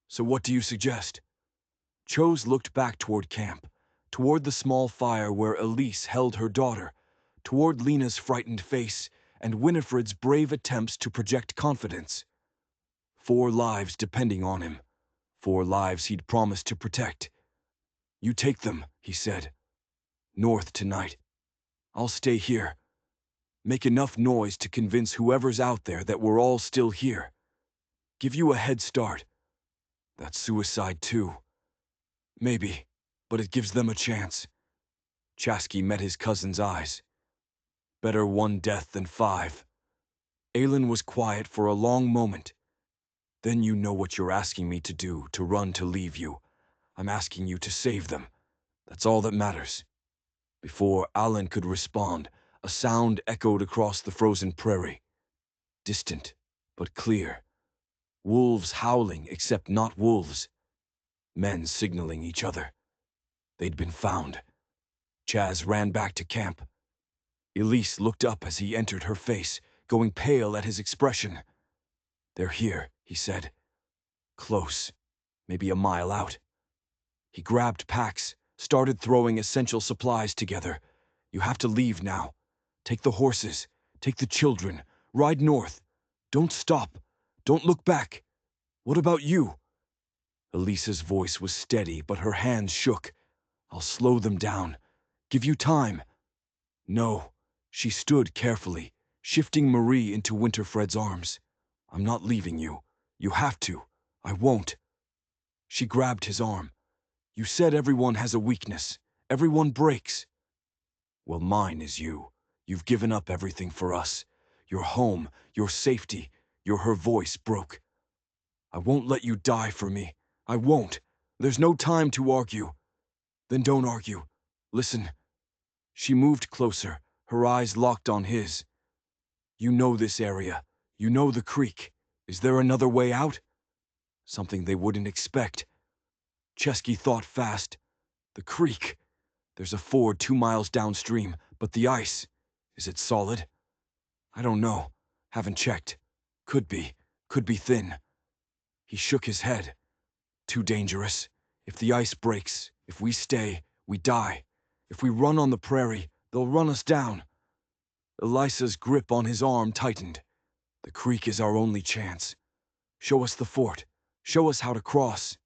So what do you suggest?" Chose looked back toward camp, toward the small fire where Elise held her daughter, toward Lena's frightened face and Winifred's brave attempts to project confidence. 4 lives depending on him. 4 lives he'd promised to protect. "You take them," he said. "North tonight. I'll stay here. Make enough noise to convince whoever's out there that we're all still here. Give you a head start. That's suicide too. Maybe, but it gives them a chance." Chasky met his cousin's eyes. "Better 1 death than 5. Alan was quiet for a long moment. "Then you know what you're asking me to do, to run to leave you. I'm asking you to save them. That's all that matters." Before Alan could respond, a sound echoed across the frozen prairie. Distant, but clear. Wolves howling, except not wolves. Men signaling each other. They'd been found. Chaz ran back to camp. Elise looked up as he entered her face, going pale at his expression. "They're here," he said. "Close. Maybe a mile out." He grabbed packs, started throwing essential supplies together. "You have to leave now. Take the horses. Take the children. Ride north. Don't stop. Don't look back. What about you?" Elisa's voice was steady, but her hands shook. "I'll slow them down. Give you time." "No." She stood carefully, shifting Marie into Winterfred's arms. "I'm not leaving you. You have to. I won't." She grabbed his arm. "You said everyone has a weakness. Everyone breaks." "Well, mine is you. You've given up everything for us. your home, your safety. Her voice broke. I won't let you die for me. I won't. There's no time to argue. Then don't argue. Listen. She moved closer, her eyes locked on his. You know this area. You know the creek. Is there another way out? Something they wouldn't expect. Chesky thought fast. The creek. There's a ford 2 miles downstream, but the ice. Is it solid? I don't know. Haven't checked. Could be thin. He shook his head. Too dangerous. If the ice breaks, if we stay, we die. If we run on the prairie, they'll run us down. Elisa's grip on his arm tightened. The creek is our only chance. Show us the fort. Show us how to cross.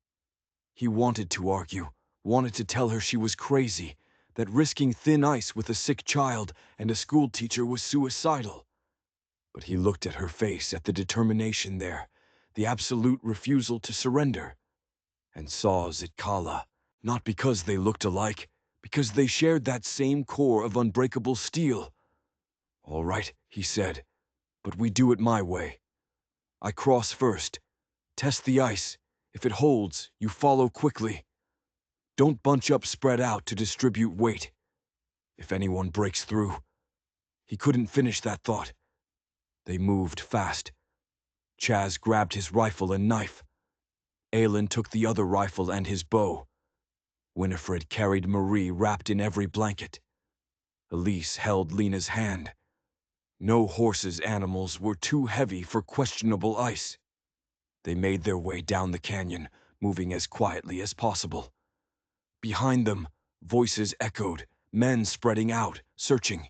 He wanted to argue, wanted to tell her she was crazy, that risking thin ice with a sick child and a schoolteacher was suicidal. But he looked at her face, at the determination there, the absolute refusal to surrender, and saw Zitkala, not because they looked alike, because they shared that same core of unbreakable steel. All right, he said, but we do it my way. I cross first. Test the ice. If it holds, you follow quickly. Don't bunch up spread out to distribute weight. If anyone breaks through. He couldn't finish that thought. They moved fast. Chaz grabbed his rifle and knife. Aelin took the other rifle and his bow. Winifred carried Marie wrapped in every blanket. Elise held Lena's hand. No horses' animals were too heavy for questionable ice. They made their way down the canyon, moving as quietly as possible. Behind them, voices echoed, men spreading out, searching.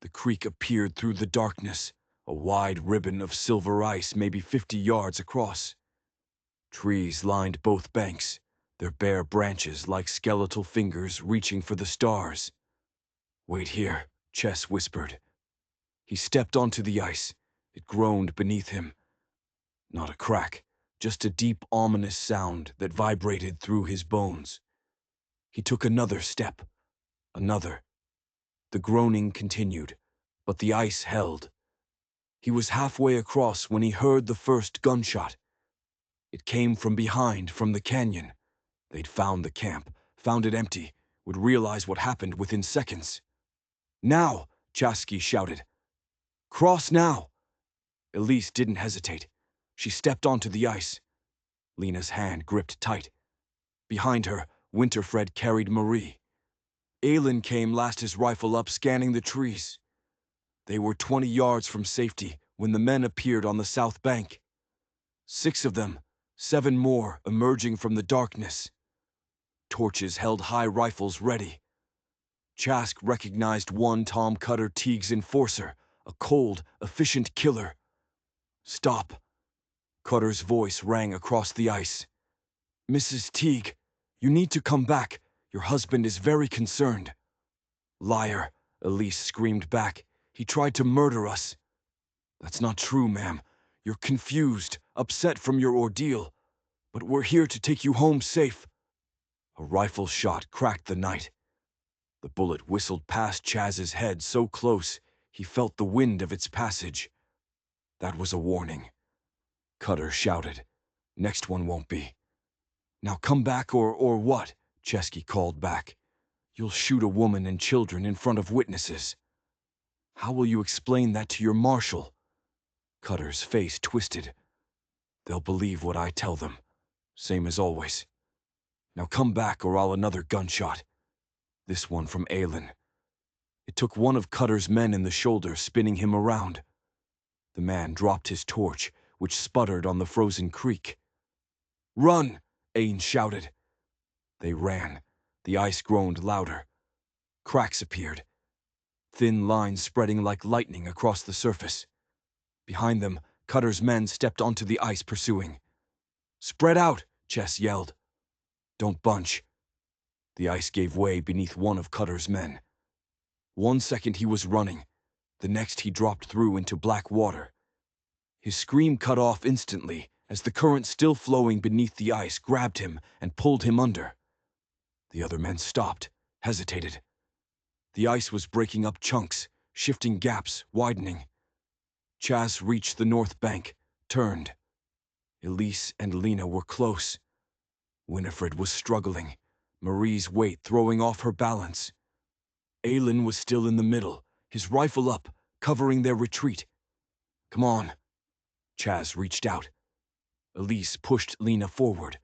The creek appeared through the darkness, a wide ribbon of silver ice maybe 50 yards across. Trees lined both banks, their bare branches like skeletal fingers reaching for the stars. Wait here, Chess whispered. He stepped onto the ice. It groaned beneath him. Not a crack, just a deep, ominous sound that vibrated through his bones. He took another step, another. The groaning continued, but the ice held. He was halfway across when he heard the first gunshot. It came from behind, from the canyon. They'd found the camp, found it empty, would realize what happened within seconds. Now, Chasky shouted. Cross now! Elise didn't hesitate. She stepped onto the ice. Lena's hand gripped tight. Behind her, Winterfred carried Marie. Aelin came last, his rifle up, scanning the trees. They were 20 yards from safety when the men appeared on the south bank. 6 of them, 7 more emerging from the darkness. Torches held high rifles ready. Chask recognized one Tom Cutter Teague's enforcer, a cold, efficient killer. Stop. Cutter's voice rang across the ice. Mrs. Teague, you need to come back. Your husband is very concerned. Liar, Elise screamed back. He tried to murder us. That's not true, ma'am. You're confused, upset from your ordeal. But we're here to take you home safe. A rifle shot cracked the night. The bullet whistled past Chaz's head so close, he felt the wind of its passage. That was a warning. Cutter shouted. Next one won't be. Now come back or what? Chesky called back. You'll shoot a woman and children in front of witnesses. How will you explain that to your marshal? Cutter's face twisted. They'll believe what I tell them. Same as always. Now come back or I'll another gunshot. This one from Aelin. It took one of Cutter's men in the shoulder, spinning him around. The man dropped his torch, which sputtered on the frozen creek. Run! Ain shouted. They ran. The ice groaned louder. Cracks appeared. Thin lines spreading like lightning across the surface. Behind them, Cutter's men stepped onto the ice pursuing. Spread out, Chess yelled. Don't bunch. The ice gave way beneath one of Cutter's men. 1 second he was running. The next he dropped through into black water. His scream cut off instantly as the current still flowing beneath the ice grabbed him and pulled him under. The other men stopped, hesitated. The ice was breaking up chunks, shifting gaps, widening. Chas reached the north bank, turned. Elise and Lena were close. Winifred was struggling, Marie's weight throwing off her balance. Aylin was still in the middle, his rifle up, covering their retreat. "Come on." Chas reached out. Elise pushed Lena forward.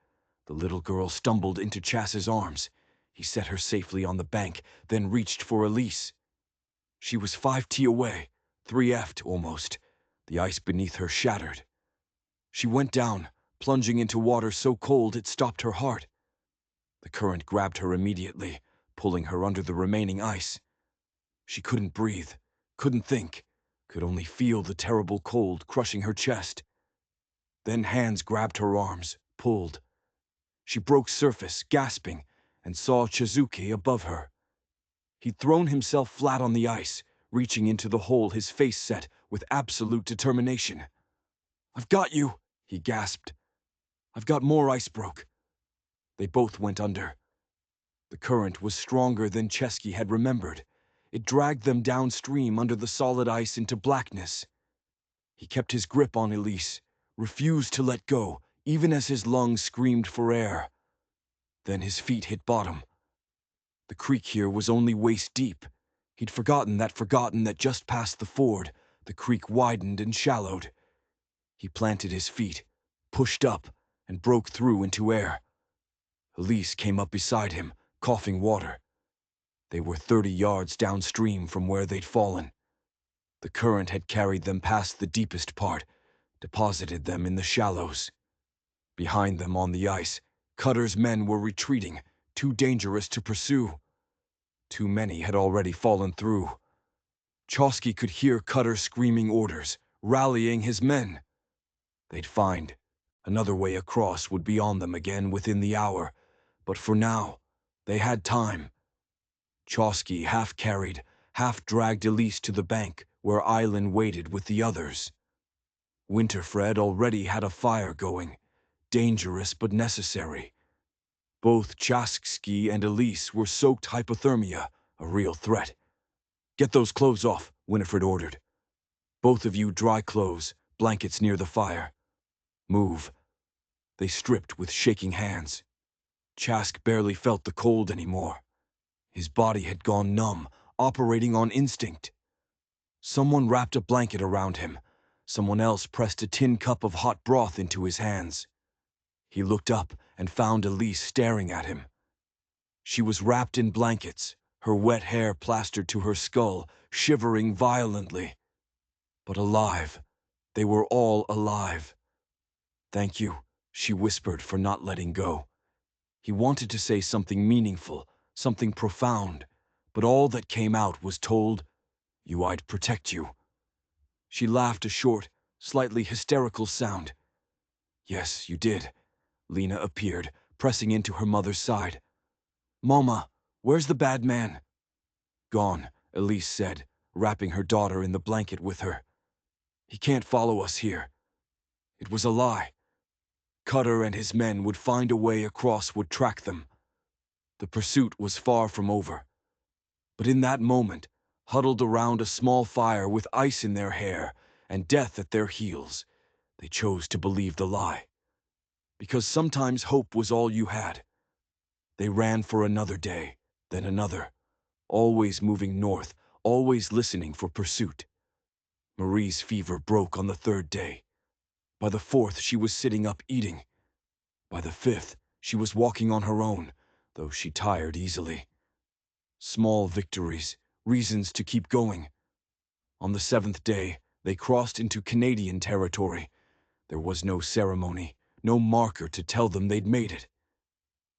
The little girl stumbled into Chas's arms. He set her safely on the bank, then reached for Elise. She was 5 T away, 3F'd almost. The ice beneath her shattered. She went down, plunging into water so cold it stopped her heart. The current grabbed her immediately, pulling her under the remaining ice. She couldn't breathe, couldn't think, could only feel the terrible cold crushing her chest. Then hands grabbed her arms, pulled. She broke surface, gasping, and saw Chizuki above her. He'd thrown himself flat on the ice, reaching into the hole, his face set with absolute determination. "I've got you," he gasped. "I've got more ice broke." They both went under. The current was stronger than Chesky had remembered. It dragged them downstream under the solid ice into blackness. He kept his grip on Elise, refused to let go, even as his lungs screamed for air. Then his feet hit bottom. The creek here was only waist deep. He'd forgotten that just past the ford, the creek widened and shallowed. He planted his feet, pushed up, and broke through into air. Elise came up beside him, coughing water. They were 30 yards downstream from where they'd fallen. The current had carried them past the deepest part, deposited them in the shallows. Behind them on the ice, Cutter's men were retreating, too dangerous to pursue. Too many had already fallen through. Chosky could hear Cutter screaming orders, rallying his men. They'd find. Another way across would be on them again within the hour, but for now, they had time. Chosky half-carried, half-dragged Elise to the bank, where Eileen waited with the others. Winterfred already had a fire going, dangerous but necessary. Both Chasky and Elise were soaked hypothermia, a real threat. "Get those clothes off," Winifred ordered. "Both of you dry clothes, blankets near the fire. Move." They stripped with shaking hands. Chask barely felt the cold anymore. His body had gone numb, operating on instinct. Someone wrapped a blanket around him. Someone else pressed a tin cup of hot broth into his hands. He looked up and found Elise staring at him. She was wrapped in blankets, her wet hair plastered to her skull, shivering violently. But alive. They were all alive. "Thank you," she whispered, for not letting go. He wanted to say something meaningful, something profound, but all that came out was told, "I'd protect you." She laughed, a short, slightly hysterical sound. "Yes, you did." Lena appeared, pressing into her mother's side. "Mama, where's the bad man?" "Gone," Elise said, wrapping her daughter in the blanket with her. "He can't follow us here." It was a lie. Cutter and his men would find a way across, would track them. The pursuit was far from over. But in that moment, huddled around a small fire with ice in their hair and death at their heels, they chose to believe the lie. Because sometimes hope was all you had. They ran for another day, then another, always moving north, always listening for pursuit. Marie's fever broke on the 3rd day. By the 4th, she was sitting up eating. By the 5th, she was walking on her own, though she tired easily. Small victories, reasons to keep going. On the 7th day, they crossed into Canadian territory. There was no ceremony, no marker to tell them they'd made it.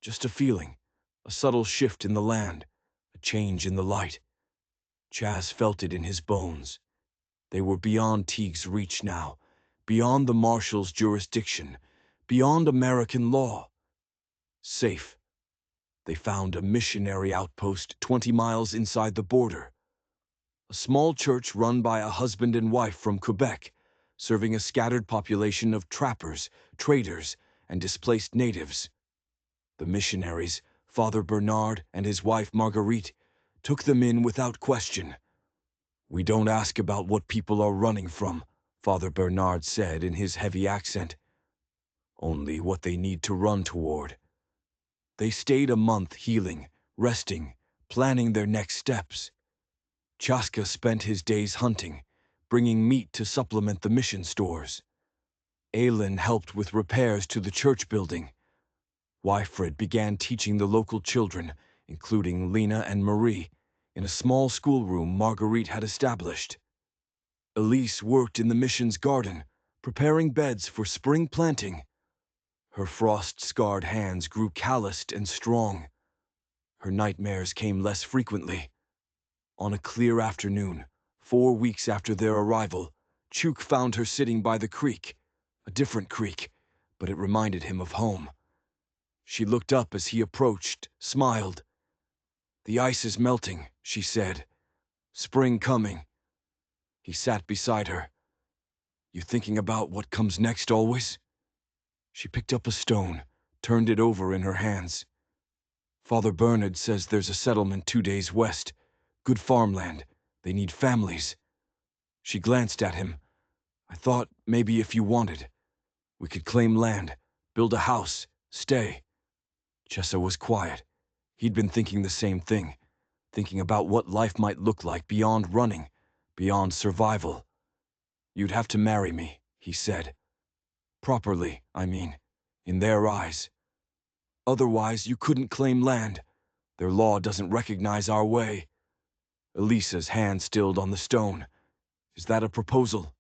Just a feeling, a subtle shift in the land, a change in the light. Chas felt it in his bones. They were beyond Teague's reach now, beyond the marshal's jurisdiction, beyond American law. Safe. They found a missionary outpost 20 miles inside the border. A small church run by a husband and wife from Quebec, serving a scattered population of trappers, traders, and displaced natives. The missionaries, Father Bernard and his wife Marguerite, took them in without question. "We don't ask about what people are running from," Father Bernard said in his heavy accent. Only what they need to run toward. They stayed a month healing, resting, planning their next steps. Chaska spent his days hunting, bringing meat to supplement the mission stores. Aylin helped with repairs to the church building. Wyfred began teaching the local children, including Lena and Marie, in a small schoolroom Marguerite had established. Elise worked in the mission's garden, preparing beds for spring planting. Her frost-scarred hands grew calloused and strong. Her nightmares came less frequently. On a clear afternoon, 4 weeks after their arrival, Chuk found her sitting by the creek. A different creek, but it reminded him of home. She looked up as he approached, smiled. "The ice is melting," she said. "Spring coming." He sat beside her. "You thinking about what comes next always?" She picked up a stone, turned it over in her hands. "Father Bernard says there's a settlement 2 days west. Good farmland. They need families." She glanced at him. "I thought maybe if you wanted, we could claim land, build a house, stay." Chessa was quiet. He'd been thinking the same thing, thinking about what life might look like beyond running, beyond survival. "You'd have to marry me," he said. "Properly, I mean, in their eyes. Otherwise, you couldn't claim land. Their law doesn't recognize our way." Elisa's hand stilled on the stone. "Is that a proposal?"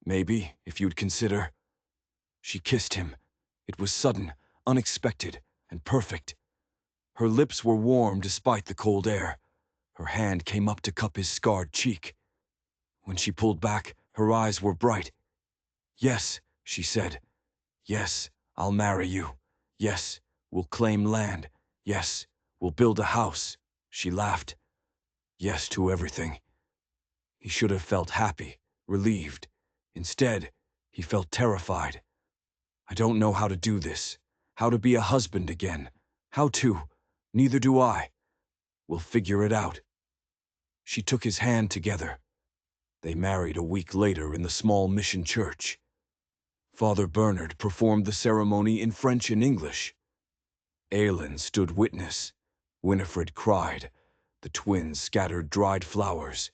"Maybe, if you'd consider." She kissed him. It was sudden, unexpected, and perfect. Her lips were warm despite the cold air. Her hand came up to cup his scarred cheek. When she pulled back, her eyes were bright. "Yes," she said. "Yes, I'll marry you. Yes, we'll claim land. Yes, we'll build a house." She laughed. "Yes to everything." He should have felt happy, relieved. Instead, he felt terrified. "I don't know how to do this, how to be a husband again. How to? Neither do I. We'll figure it out." She took his hand together. They married a week later in the small mission church. Father Bernard performed the ceremony in French and English. Aylin stood witness. Winifred cried. The twins scattered dried flowers.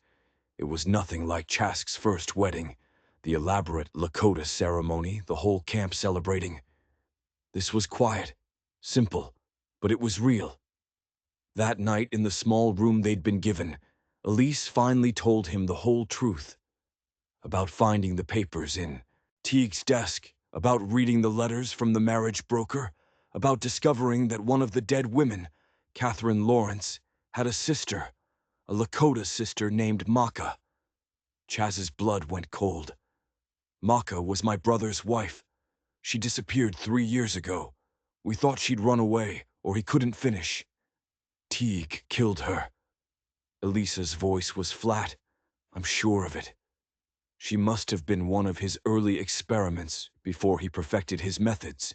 It was nothing like Chask's first wedding, the elaborate Lakota ceremony the whole camp celebrating. This was quiet, simple, but it was real. That night in the small room they'd been given, Elise finally told him the whole truth. About finding the papers in Teague's desk, about reading the letters from the marriage broker, about discovering that one of the dead women, Catherine Lawrence, had a sister, a Lakota sister named Maka. Chaz's blood went cold. "Maka was my brother's wife. She disappeared 3 years ago. We thought she'd run away, or he couldn't finish. Teague killed her." Elisa's voice was flat. "I'm sure of it. She must have been one of his early experiments before he perfected his methods.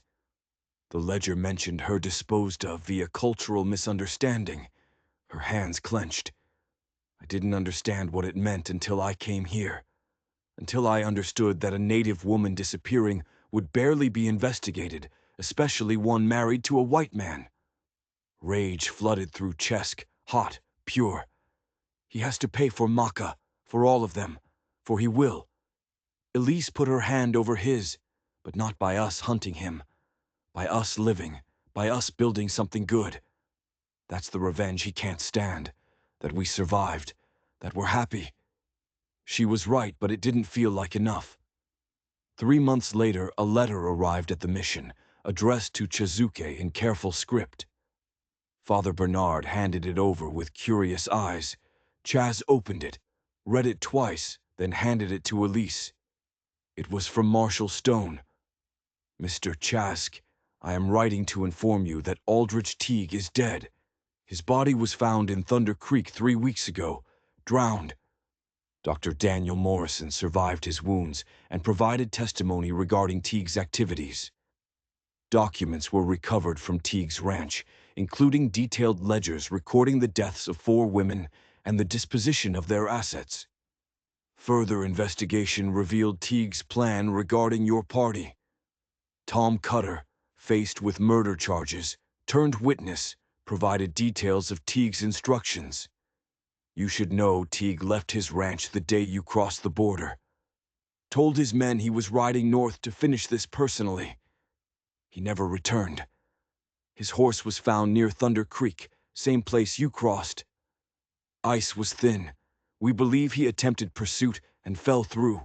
The ledger mentioned her disposed of via cultural misunderstanding." Her hands clenched. "I didn't understand what it meant until I came here. Until I understood that a native woman disappearing would barely be investigated, especially one married to a white man." Rage flooded through Chesk, hot, pure. "He has to pay for Maka, for all of them, for he will." Elise put her hand over his, "but not by us hunting him. By us living, by us building something good. That's the revenge he can't stand, that we survived, that we're happy." She was right, but it didn't feel like enough. 3 months later, a letter arrived at the mission, addressed to Chizuke in careful script. Father Bernard handed it over with curious eyes. Chaz opened it, read it twice, then handed it to Elise. It was from Marshal Stone. "Mr. Chask, I am writing to inform you that Aldrich Teague is dead. His body was found in Thunder Creek 3 weeks ago, drowned. Dr. Daniel Morrison survived his wounds and provided testimony regarding Teague's activities. Documents were recovered from Teague's ranch, including detailed ledgers recording the deaths of 4 women and the disposition of their assets. Further investigation revealed Teague's plan regarding your party. Tom Cutter, faced with murder charges, turned witness, provided details of Teague's instructions. You should know Teague left his ranch the day you crossed the border. Told his men he was riding north to finish this personally. He never returned. His horse was found near Thunder Creek, same place you crossed. Ice was thin. We believe he attempted pursuit and fell through.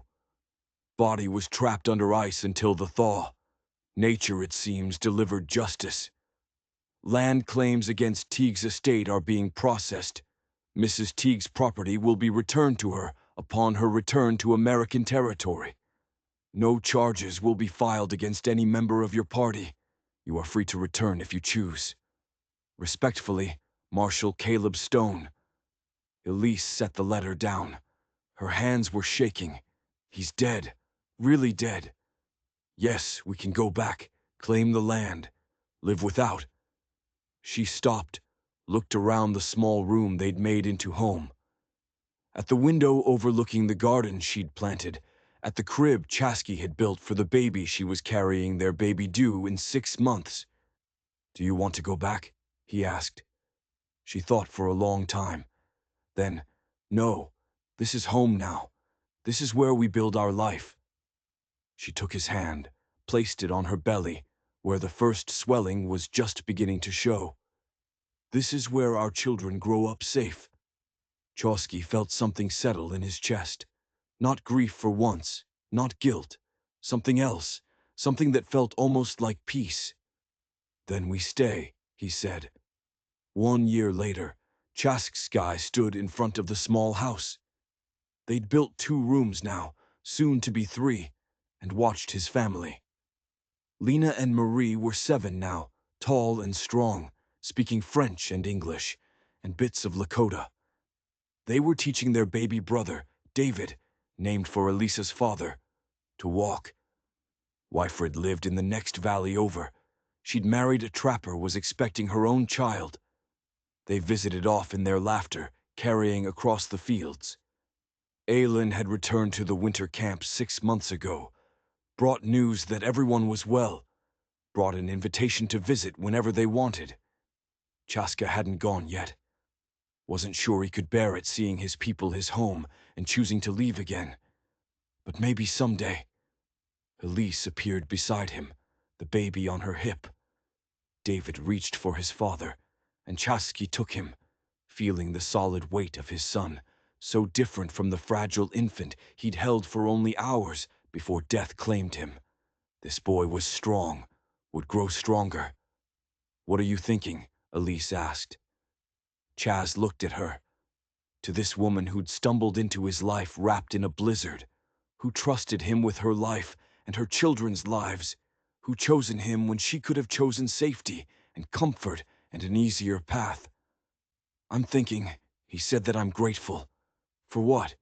Body was trapped under ice until the thaw. Nature, it seems, delivered justice. Land claims against Teague's estate are being processed. Mrs. Teague's property will be returned to her upon her return to American territory. No charges will be filed against any member of your party. You are free to return if you choose. Respectfully, Marshal Caleb Stone. Elise set the letter down. Her hands were shaking. He's dead. Really dead. Yes, we can go back, claim the land, live without. She stopped, looked around the small room they'd made into home. At the window overlooking the garden she'd planted, at the crib Chasky had built for the baby she was carrying, their baby due in 6 months. Do you want to go back? He asked. She thought for a long time. Then, no, this is home now. This is where we build our life. She took his hand, placed it on her belly, where the first swelling was just beginning to show. This is where our children grow up safe. Chosky felt something settle in his chest. Not grief for once, not guilt. Something else, something that felt almost like peace. Then we stay, he said. 1 year later, Chask's stood in front of the small house. They'd built 2 rooms now, soon to be 3, and watched his family. Lena and Marie were 7 now, tall and strong, speaking French and English, and bits of Lakota. They were teaching their baby brother, David, named for Elisa's father, to walk. Wyfred lived in the next valley over. She'd married a trapper, was expecting her own child. They visited off in their laughter, carrying across the fields. Aylin had returned to the winter camp 6 months ago, brought news that everyone was well, brought an invitation to visit whenever they wanted. Chaska hadn't gone yet. Wasn't sure he could bear it, seeing his people, his home, and choosing to leave again. But maybe someday. Elise appeared beside him, the baby on her hip. David reached for his father, and Chasky took him, feeling the solid weight of his son, so different from the fragile infant he'd held for only hours before death claimed him. This boy was strong, would grow stronger. What are you thinking? Elise asked. Chaz looked at her. To this woman who'd stumbled into his life wrapped in a blizzard, who trusted him with her life and her children's lives, who chosen him when she could have chosen safety and comfort and an easier path. I'm thinking, he said, that I'm grateful. For what?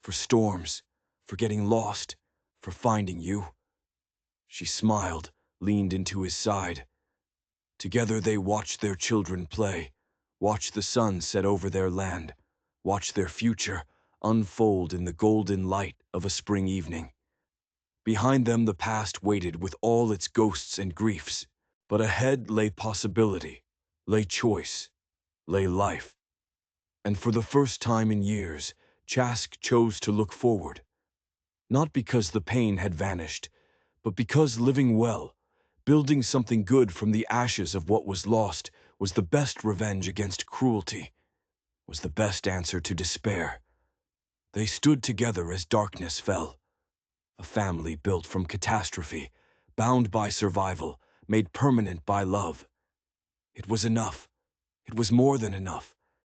For storms, for getting lost, for finding you. She smiled, leaned into his side. Together they watched their children play, watched the sun set over their land, watched their future unfold in the golden light of a spring evening. Behind them the past waited with all its ghosts and griefs, but ahead lay possibility, lay choice, lay life. And for the first time in years, Chask chose to look forward. Not because the pain had vanished, but because living well, building something good from the ashes of what was lost, was the best revenge against cruelty, was the best answer to despair. They stood together as darkness fell. A family built from catastrophe, bound by survival, made permanent by love. It was enough. It was more than enough.